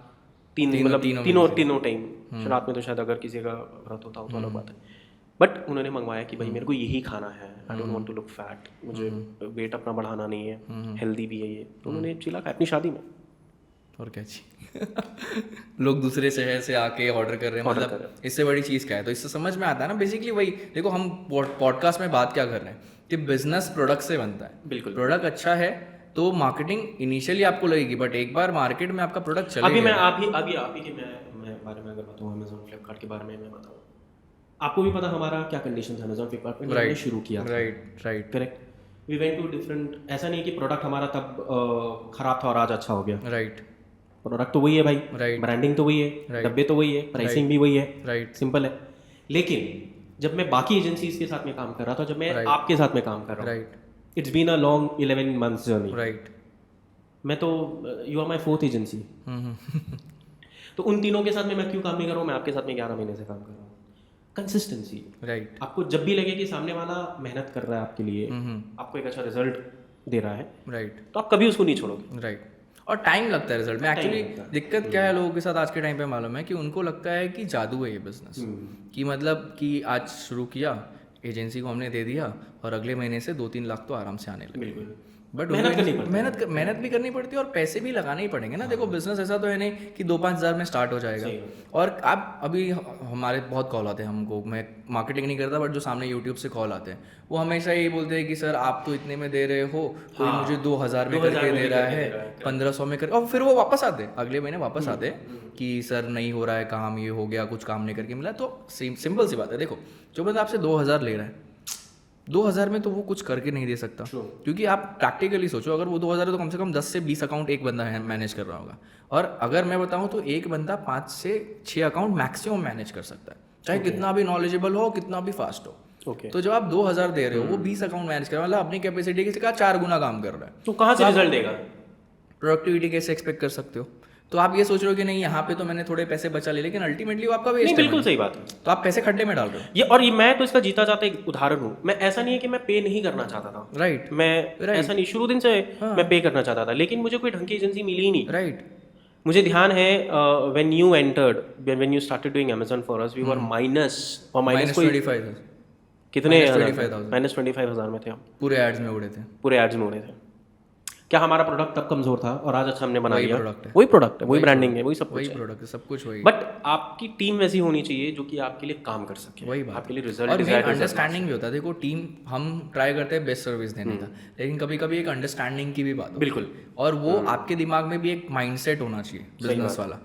S2: मतलब तीनों टाइम। रात में तो शायद अगर किसी का व्रत होता हो तो अलग बात है, बट उन्होंने मंगवाया कि भाई मेरे को यही खाना है, I don't want to look fat, मुझे वेट अपना बढ़ाना नहीं है, हेल्दी भी है ये। तो उन्होंने चिला खाया अपनी शादी में।
S1: और क्या चाहिए लोग दूसरे शहर से आके ऑर्डर कर रहे हैं, मतलब इससे बड़ी चीज़ क्या है। तो इससे समझ में आता है ना बेसिकली वही, देखो हम पॉडकास्ट में बात क्या कर रहे हैं कि बिजनेस प्रोडक्ट से बनता है।
S2: बिल्कुल,
S1: प्रोडक्ट अच्छा है तो मार्केटिंग इनिशियली आपको लगेगी, बट एक बार मार्केट में आपका प्रोडक्ट चले
S2: अभी
S1: गया।
S2: मैं आप ही के मैं बारे में अगर बताऊँ अमेजोन फ्लिपकार्ट के बारे में मैं बताऊँ, आपको भी पता हमारा क्या कंडीशन था अमेजोन फ्लिपकार्ट पे हमने शुरू किया।
S1: Right
S2: correct. We went to different, ऐसा नहीं कि प्रोडक्ट हमारा तब खराब था और आज अच्छा हो गया।
S1: राइट
S2: प्रोडक्ट तो वही है भाई,
S1: राइट
S2: ब्रांडिंग तो वही है, डब्बे तो वही है, प्राइसिंग भी वही है,
S1: राइट
S2: सिंपल है। लेकिन जब मैं बाकी एजेंसीज के साथ में काम कर रहा था, जब मैं आपके साथ में काम कर रहा हूँ,
S1: right
S2: it's been a long 11 months जर्नी।
S1: राइट
S2: मैं तो you are my 4th agency. तो उन तीनों के साथ में मैं क्यों काम नहीं कर रहा हूँ, मैं आपके साथ में 11 महीने से काम कर रहा हूँ। कंसिस्टेंसी।
S1: राइट
S2: आपको जब भी लगे कि सामने वाला मेहनत कर रहा है आपके लिए, आपको एक अच्छा रिजल्ट दे रहा है,
S1: राइट
S2: तो आप कभी उसको नहीं छोड़ोगे।
S1: राइट और टाइम लगता है रिजल्ट में। एक्चुअली दिक्कत क्या है लोगों के साथ आज के टाइम पे मालूम है कि उनको लगता है कि जादू है ये बिजनेस, कि मतलब कि आज शुरू किया, एजेंसी को हमने दे दिया और अगले महीने से 2-3 लाख तो आराम से आने लगे।
S2: बिल्कुल,
S1: बट
S2: मेहनत करनी पड़ती है।
S1: मेहनत भी करनी पड़ती है और पैसे भी लगाने ही पड़ेंगे ना। देखो बिजनेस ऐसा तो है नहीं कि 2-5 हज़ार में स्टार्ट हो जाएगा। और आप अभी हमारे बहुत कॉल आते हैं हमको, मैं मार्केटिंग नहीं करता बट जो सामने यूट्यूब से कॉल आते हैं वो हमेशा यही बोलते हैं कि सर आप तो इतने में दे रहे हो, कोई मुझे 2,000 में करके दे रहा है, 1500 में कर, और फिर वो वापस आते हैं अगले महीने वापस आते हैं कि सर नहीं हो रहा है काम, ये हो गया, कुछ काम नहीं करके मिला। तो सिंपल सी बात है, देखो जो बंदा आपसे 2,000 ले रहा है, 2,000 में तो वो कुछ करके नहीं दे सकता, क्योंकि आप प्रैक्टिकली सोचो अगर वो 2,000 है तो कम से कम 10 से 20 अकाउंट एक बंदा मैनेज कर रहा होगा। और अगर मैं बताऊं तो एक बंदा 5 से 6 अकाउंट मैक्सिमम मैनेज कर सकता है, चाहे कितना भी नॉलेजेबल हो, कितना भी फास्ट हो। तो जब आप 2,000 दे रहे हो, वो 20 अकाउंट मैनेज कर रहा है, मतलब अपनी कैपेसिटी के 4 गुना काम कर रहा है,
S2: तो कहाँ से रिजल्ट देगा?
S1: प्रोडक्टिविटी कैसे एक्सपेक्ट कर सकते हो? तो आप ये सोच रहे हो कि नहीं यहाँ पे तो मैंने थोड़े पैसे बचा लिए, लेकिन अल्टीमेटली वो आपका वेस्ट है।
S2: बिल्कुल सही बात है।
S1: तो आप पैसे खड्डे में डाल रहे हो।
S2: ये मैं तो इसका जीता जाता एक उदाहरण हूँ। मैं ऐसा नहीं है कि मैं पे नहीं करना चाहता था,
S1: राइट
S2: मैं ऐसा नहीं, शुरू दिन से मैं पे करना चाहता था, लेकिन मुझे कोई ढंग की एजेंसी मिली ही नहीं।
S1: राइट
S2: मुझे ध्यान है when you entered, when you started doing Amazon for us, we were minus कोई
S1: 25,000
S2: कितने,
S1: -25,000
S2: में थे हम,
S1: पूरे एड्स में उड़े थे।
S2: पूरे एड्स में उड़े थे। क्या हमारा प्रोडक्ट तब कमजोर था और आज अच्छा हमने बना लिया?
S1: प्रोडक्ट है,
S2: वही प्रोडक्ट है, वही ब्रांडिंग है, वही सब
S1: वही
S2: कुछ है।
S1: प्रोडक्ट है, सब कुछ वही।
S2: बट आपकी टीम वैसी होनी चाहिए जो कि आपके लिए काम कर सके,
S1: वही बात
S2: आपके लिए
S1: और
S2: रिजल्ट
S1: अंडरस्टैंडिंग भी होता है। देखो टीम, हम ट्राई करते हैं बेस्ट सर्विस देने का, लेकिन कभी कभी एक अंडरस्टैंडिंग की भी बात होती है।
S2: बिल्कुल।
S1: और वो आपके दिमाग में भी एक माइंडसेट होना चाहिए बिजनेस वाला।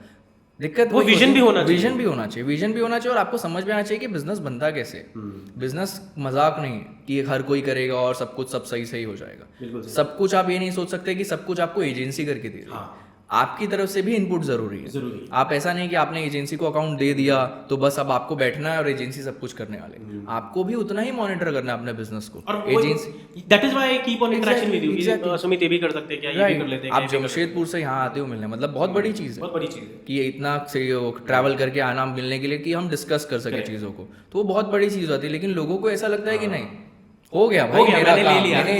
S1: दिक्कत
S2: वो विजन भी होना चाहिए,
S1: विजन भी होना चाहिए, विजन भी होना चाहिए, और आपको समझ में आना चाहिए कि बिजनेस बनता कैसे। बिजनेस मजाक नहीं है कि हर कोई करेगा और सब कुछ सब सही हो जाएगा। सब कुछ आप ये नहीं सोच सकते कि सब कुछ आपको एजेंसी करके दे रही है। आपकी तरफ से भी इनपुट जरूरी है। आप ऐसा नहीं कि आपने एजेंसी को अकाउंट दे दिया तो बस अब आपको बैठना है और एजेंसी सब कुछ करने वाले। आपको भी उतना ही मॉनिटर करना है अपने बिजनेस को।
S2: Agency, that is why I keep on interaction with you. Sumit ये भी कर सकते हैं क्या, ये भी कर लेते हैं।
S1: आप जमशेदपुर से यहाँ आते हो मिलने, मतलब बहुत बड़ी चीज़ है,
S2: बहुत बड़ी चीज़ है
S1: कि इतना से ट्रैवल करके आना मिलने के लिए कि हम डिस्कस कर सके चीज़ों को, तो वो बहुत बड़ी चीज़ होती है। लेकिन लोगों को ऐसा लगता है कि नहीं हो गया भाई मेरा काम, मैंने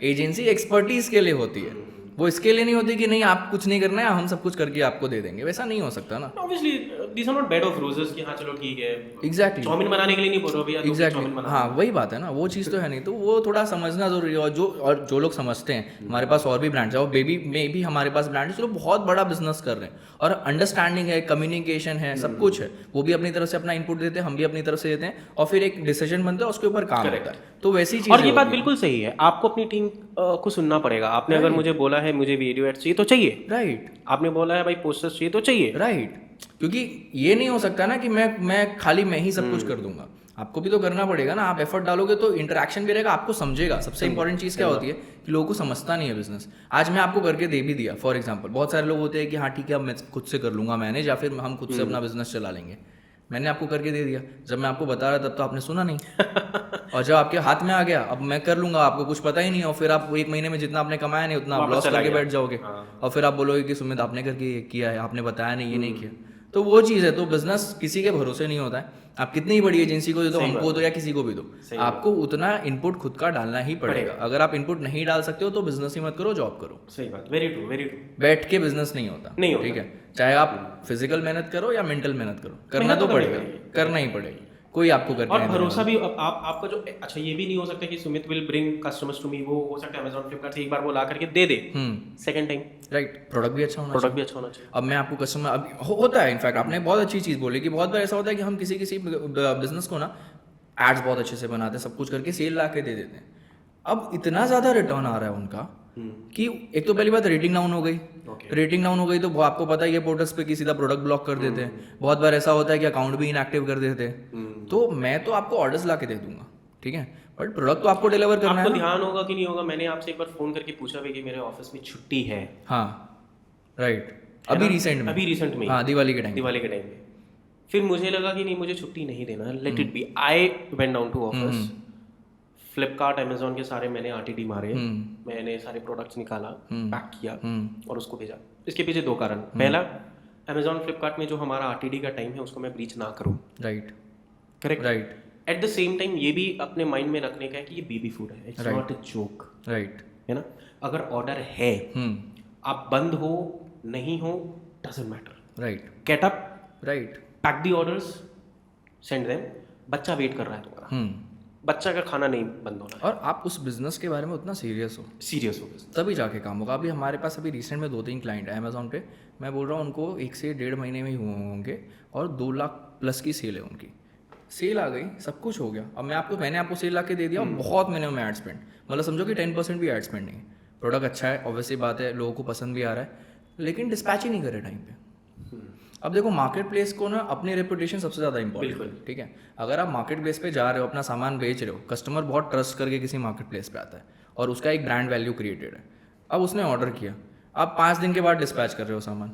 S1: एजेंसी एक्सपर्टीज के लिए होती है, वो इसके लिए नहीं होती कि नहीं आप कुछ नहीं करना है, हम सब कुछ करके आपको दे देंगे। वैसा नहीं हो सकता ना।
S2: Obviously this are not bed of roses कि हाँ चलो ठीक है।
S1: एग्जैक्टली,
S2: चाउमीन बनाने के लिए नहीं बोल रहा भैया,
S1: एग्जैक्टली, हाँ वही बात है ना, वो चीज़ तो है नहीं। तो वो थोड़ा समझना जरूरी है। और जो लोग समझते हैं, हमारे पास और भी ब्रांड्स है, और बेबी में भी हमारे पास ब्रांड है, चलो बहुत बड़ा बिजनेस कर रहे हैं और अंडरस्टैंडिंग है, कम्युनिकेशन है, सब कुछ है, वो भी अपनी तरफ से अपना इनपुट देते हैं, हम भी अपनी तरफ से देते हैं, और फिर एक डिसीजन बनता है, उसके ऊपर काम होता है। तो वैसी चीज़,
S2: और ये बात बिल्कुल सही है, आपको अपनी टीम को सुनना पड़ेगा। आपने अगर मुझे बोला है मुझे वीडियो एड्स चाहिए तो चाहिए,
S1: राइट।
S2: आपने बोला है भाई पोस्टर्स चाहिए तो चाहिए,
S1: राइट। क्योंकि ये नहीं हो सकता ना कि मैं खाली मैं ही सब कुछ कर दूंगा। आपको भी तो करना पड़ेगा ना, आप एफर्ट डालोगे तो इंटरेक्शन भी रहेगा, आपको समझेगा। सबसे इंपॉर्टेंट चीज़ क्या होती है कि लोगों को समझता नहीं है बिजनेस। आज मैं आपको करके दे भी दिया, फॉर एग्जांपल बहुत सारे लोग होते हैं कि हाँ ठीक है अब मैं खुद से कर लूँगा मैनेज, या फिर हम खुद से अपना बिजनेस चला लेंगे। मैंने आपको करके दे दिया, जब मैं आपको बता रहा तब तो आपने सुना नहीं और जब आपके हाथ में आ गया अब मैं कर लूँगा, आपको कुछ पता ही नहीं, और फिर आप 1 महीने में जितना आपने कमाया नहीं उतना आप
S2: वापस
S1: लॉस
S2: चला
S1: करके
S2: गया।
S1: बैठ जाओगे।
S2: हाँ।
S1: और फिर आप बोलोगे कि सुमित आपने करके ये किया है, आपने बताया नहीं, ये नहीं किया। तो वो चीज़ है, तो बिजनेस किसी के भरोसे नहीं होता है। आप कितनी ही बड़ी एजेंसी को दे दो,
S2: सही
S1: हमको
S2: बात
S1: दो या किसी को भी दो,
S2: सही
S1: आपको उतना इनपुट खुद का डालना ही पड़ेगा।
S2: पड़ेगा।
S1: अगर आप इनपुट नहीं डाल सकते हो तो बिजनेस ही मत करो, जॉब करो।
S2: सही बात, वेरी ट्रू वेरी ट्रू।
S1: बैठ के बिजनेस नहीं होता,
S2: नहीं होता।
S1: ठीक है, चाहे आप फिजिकल मेहनत करो या मेंटल मेहनत करो, करना
S2: मेहनत
S1: तो
S2: तो करनी
S1: पड़ेगा,
S2: पड़ेगी।
S1: करना ही पड़ेगा, कोई आपको करके
S2: और
S1: नहीं देने
S2: भरोसा
S1: वाला।
S2: भी आपका जो अच्छा ये भी नहीं हो सकता कि Sumit will bring customers to me, वो हो सकता है अमेजॉन फ्लिपकार्ट से एक बार वो ला करके दे दे सेकंड टाइम,
S1: राइट, प्रोडक्ट भी अच्छा होना
S2: प्रोडक्ट भी अच्छा होना चाहिए।
S1: अब मैं आपको कस्टमर अब होता है, इनफैक्ट आपने बहुत अच्छी चीज़ बोली कि बहुत बार ऐसा होता है कि हम किसी बिजनेस को ना एड्स बहुत अच्छे से बनाते हैं, सब कुछ करके सेल ला के दे देते हैं। अब इतना ज़्यादा रिटर्न आ रहा है उनका कि एक तो पहली बात रेटिंग डाउन हो गई, रेटिंग डाउन हो गई तो वो आपको पता ही है पोर्टल्स पे कि सीधा प्रोडक्ट ब्लॉक कर देते हैं। बहुत बार ऐसा होता है कि अकाउंट भी इनएक्टिव कर देते हैं। तो मैं तो आपको ऑर्डर्स ला के दे दूंगा, ठीक है, बट प्रोडक्ट तो आपको डिलीवर करना है
S2: आपको
S1: ना।
S2: ध्यान होगा कि नहीं होगा, मैंने आपसे एक बार फोन करके पूछा भी कि मेरे ऑफिस में छुट्टी है।
S1: हाँ राइट, अभी रिसेंट में,
S2: अभी रिसेंट में,
S1: हाँ दिवाली के टाइम,
S2: दिवाली के टाइम पे फिर मुझे लगा कि नहीं मुझे छुट्टी नहीं देना, let it be. I went down to office, Flipkart Amazon के सारे मैंने आरटीडी मारे, मैंने सारे प्रोडक्ट्स निकाला, पैक किया और उसको भेजा। इसके पीछे दो कारण, पहला अमेजोन फ्लिपकार्ट में जो हमारा आरटीडी का टाइम है उसको मैं ब्रीच ना करूं,
S1: right
S2: correct.
S1: Right
S2: at the same time ये भी अपने माइंड में रखने का है कि ये बेबी फूड है, it's not a joke,
S1: right,
S2: है ना। अगर ऑर्डर है, आप बंद हो नहीं हो doesn't matter,
S1: right
S2: get up,
S1: right,
S2: pack the orders, send them. बच्चा वेट कर रहा है तुम्हारा, बच्चा का खाना नहीं बंद होना है।
S1: और आप उस बिजनेस के बारे में उतना सीरियस हो
S2: सीरियस हो गया।
S1: तभी जाके काम होगा। अभी हमारे पास अभी रिसेंट में 2-3 क्लाइंट है अमेजोन पे, मैं बोल रहा हूँ उनको 1 से 1.5 महीने में ही हुए होंगे और 2 लाख प्लस की सेल है उनकी। सेल आ गई, सब कुछ हो गया। अब मैंने आपको सेल ला के दे दिया और बहुत मिनिमम एड स्पेंड, मतलब समझो कि 10% भी एड स्पेंड नहीं है। प्रोडक्ट अच्छा है, ऑब्वियसली बात है, लोगों को पसंद भी आ रहा है, लेकिन डिस्पैच ही नहीं करे टाइम पे। अब देखो मार्केट प्लेस को ना अपनी रेपुटेशन सबसे ज़्यादा इंपॉर्टेंट है, ठीक है। अगर आप मार्केट प्लेस पे जा रहे हो, अपना सामान बेच रहे हो, कस्टमर बहुत ट्रस्ट करके किसी मार्केट प्लेस पे आता है और उसका एक ब्रांड वैल्यू क्रिएटेड है। अब उसने ऑर्डर किया, आप 5 दिन के बाद डिस्पैच कर रहे हो सामान,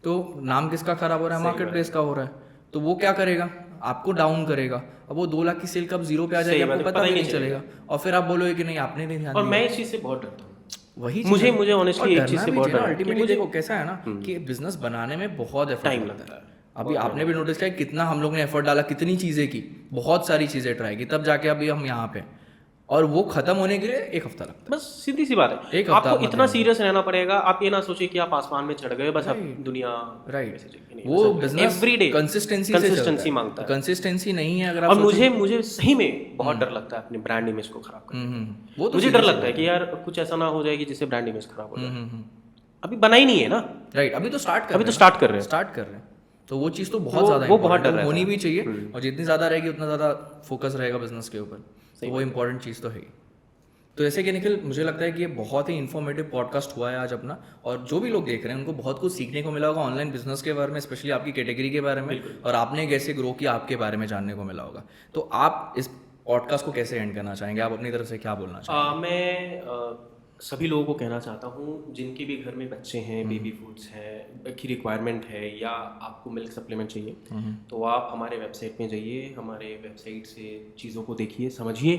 S1: तो नाम किसका खराब हो रहा है? मार्केट प्लेस का हो रहा है। तो वो क्या करेगा? आपको डाउन करेगा। अब वो 2 लाख की सेल कब जीरो पे आ जाएगी आपको पता भी नहीं चलेगा, और फिर आप बोलोगे कि नहीं आपने नहीं ध्यान
S2: और
S1: दिया।
S2: मैं इस चीज़ से बहुत डरता हूँ।
S1: वही
S2: मुझे ऑनेस्टली एक चीज़ से बहुत डर है।
S1: अल्टीमेटली देखो कैसा है ना कि बिजनेस बनाने में बहुत एफर्ट
S2: टाइम
S1: लगता है। अभी आपने भी नोटिस किया कितना हम लोग ने एफर्ट डाला, कितनी चीज़ें की, बहुत सारी चीज़ें ट्राई की, तब जाके अभी हम यहाँ पे, और वो खत्म होने के लिए 1 हफ्ता लगता
S2: बस सीधी सी बात है,
S1: एक हफ्ता
S2: आपको इतना सीरियस रहना पड़ेगा। आप ये ना सोचिए कि आप आसमान में चढ़ गए बस अब दुनिया
S1: है। राइट, वो बिजनेस
S2: एवरीडे
S1: कंसिस्टेंसी
S2: मांगता है।
S1: कंसिस्टेंसी नहीं है अगर आप
S2: और मुझे सही में बहुत डर लगता है अपने ब्रांड इमेज को खराब करने।
S1: वो तो
S2: मुझे डर लगता है कि यार कुछ ऐसा ना हो जाए कि जिससे ब्रांड इमेज खराब हो जाए। अभी बना ही नहीं है ना,
S1: राइट, अभी तो स्टार्ट कर रहे हैं, तो वो चीज़ तो बहुत ज़्यादा
S2: वो बहुत डर
S1: होनी भी चाहिए, और जितनी ज़्यादा रहेगी उतना ज़्यादा फोकस रहेगा बिजनेस के ऊपर, तो वो इंपॉर्टेंट चीज़ तो है ही। तो ऐसे कि निखिल, मुझे लगता है कि ये बहुत ही इन्फॉर्मेटिव पॉडकास्ट हुआ है आज अपना, और जो भी लोग देख रहे हैं उनको बहुत कुछ सीखने को मिला होगा ऑनलाइन बिजनेस के बारे में, स्पेशली आपकी कैटेगरी के बारे में, और आपने कैसे ग्रो किया आपके बारे में जानने को मिला होगा। तो आप इस पॉडकास्ट को कैसे एंड करना चाहेंगे? आप अपनी तरफ से क्या बोलना चाहेंगे?
S2: मैं सभी लोगों को कहना चाहता हूँ जिनके भी घर में बच्चे हैं, बेबी फूड्स हैं की रिक्वायरमेंट है, या आपको मिल्क सप्लीमेंट चाहिए, तो आप हमारे वेबसाइट में जाइए, हमारे वेबसाइट से चीज़ों को देखिए, समझिए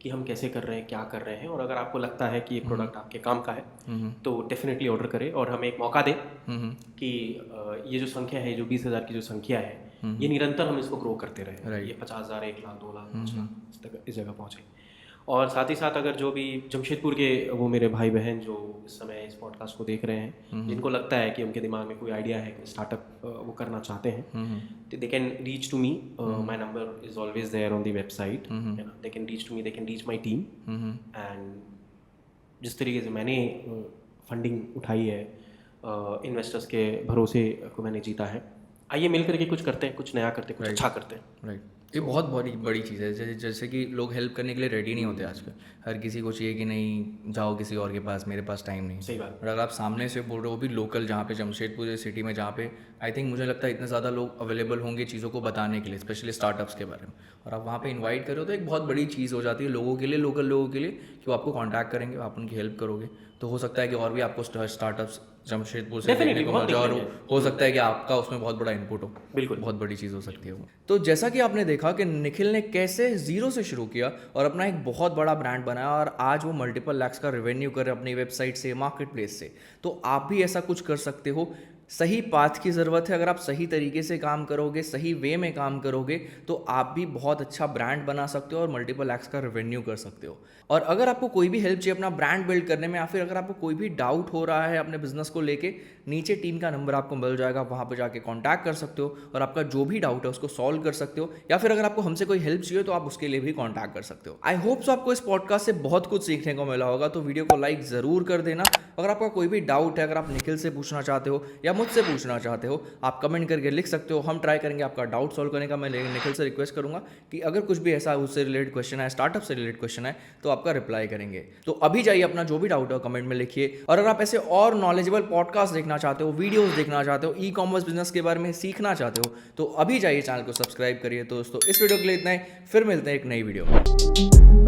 S2: कि हम कैसे कर रहे हैं, क्या कर रहे हैं, और अगर आपको लगता है कि ये प्रोडक्ट आपके काम का है तो डेफिनेटली ऑर्डर करें, और हमें एक मौका दें कि ये जो संख्या है, जो 20,000 की जो संख्या है, ये निरंतर हम इसको ग्रो करते रहे, ये 50,000, 1 लाख, 2 लाख, 5 लाख इस जगह पहुँचे। और साथ ही साथ अगर जो भी जमशेदपुर के वो मेरे भाई बहन जो इस समय इस पॉडकास्ट को देख रहे हैं, जिनको लगता है कि उनके दिमाग में कोई आइडिया है, कोई स्टार्टअप वो करना चाहते हैं, तो they can reach to me, my number is always there on the website, है ना। They can reach to me, they can reach my team, and जिस तरीके से मैंने फंडिंग उठाई है, इन्वेस्टर्स के भरोसे को मैंने जीता है, आइए मिल करके कुछ करते हैं, कुछ नया करते हैं, कुछ अच्छा करते हैं।
S1: राइट, ये बहुत बड़ी बड़ी चीज़ है। जैसे कि लोग हेल्प करने के लिए रेडी नहीं होते आजकल। हर किसी को चाहिए कि नहीं जाओ किसी और के पास, मेरे पास टाइम नहीं।
S2: सही बात।
S1: और अगर आप सामने से बोल रहे हो, वो भी लोकल, जहाँ पे जमशेदपुर जैसी सिटी में, जहाँ पे आई थिंक मुझे लगता है इतने ज़्यादा लोग अवेलेबल होंगे चीज़ों को बताने के लिए, स्पेशली स्टार्टअप्स के बारे में, और आप वहाँ पे इनवाइट करो तो एक बहुत बड़ी चीज़ हो जाती है लोगों के लिए, लोकल लोगों के लिए, कि वो आपको कांटेक्ट करेंगे, आप उनकी हेल्प करोगे, तो हो सकता है कि और भी आपको स्टार्टअप्स जमशेदपुर से
S2: Definitely,
S1: देखने को
S2: बहुत
S1: मिल जाए, और
S2: दिक्कत है।
S1: हो सकता है कि आपका उसमें बहुत बड़ा इनपुट हो।
S2: बिल्कुल।
S1: बहुत बड़ी चीज़ हो सकती है वो। तो जैसा कि आपने देखा कि निखिल ने कैसे जीरो से शुरू किया और अपना एक बहुत बड़ा ब्रांड बनाया, और आज वो मल्टीपल लैक्स का रेवेन्यू करे अपनी वेबसाइट से, मार्केट प्लेस से। तो आप भी ऐसा कुछ कर सकते हो। सही पाथ की ज़रूरत है। अगर आप सही तरीके से काम करोगे, सही वे में काम करोगे, तो आप भी बहुत अच्छा ब्रांड बना सकते हो और मल्टीपल लैक्स का रेवेन्यू कर सकते हो। और अगर आपको कोई भी हेल्प चाहिए अपना ब्रांड बिल्ड करने में, या फिर अगर आपको कोई भी डाउट हो रहा है अपने बिजनेस को लेके, नीचे टीम का नंबर आपको मिल जाएगा, वहाँ पर जाके कॉन्टैक्ट कर सकते हो और आपका जो भी डाउट है उसको सॉल्व कर सकते हो। या फिर अगर आपको हमसे कोई हेल्प चाहिए तो आप उसके लिए भी कॉन्टैक्ट कर सकते हो। आई होप सो आपको इस पॉडकास्ट से बहुत कुछ सीखने को मिला होगा। तो वीडियो को लाइक ज़रूर कर देना। अगर आपका कोई भी डाउट है, अगर आप निखिल से पूछना चाहते हो या मुझसे पूछना चाहते हो, आप कमेंट करके लिख सकते हो। हम ट्राई करेंगे आपका डाउट सॉल्व करने का। मैं निखिल से रिक्वेस्ट करूंगा कि अगर कुछ भी ऐसा उससे रिलेटेड क्वेश्चन है, स्टार्टअप से रिलेटेड क्वेश्चन है, तो आपका रिप्लाई करेंगे। तो अभी जाइए, अपना जो भी डाउट है कमेंट में लिखिए। और अगर आप ऐसे और नॉलेजेबल पॉडकास्ट देखना चाहते हो, वीडियोस देखना चाहते हो, ई कॉमर्स बिजनेस के बारे में सीखना चाहते हो, तो अभी जाइए चैनल को सब्सक्राइब करिए। तो दोस्तों, इस वीडियो के लिए इतना ही। फिर मिलते हैं एक नई वीडियो में।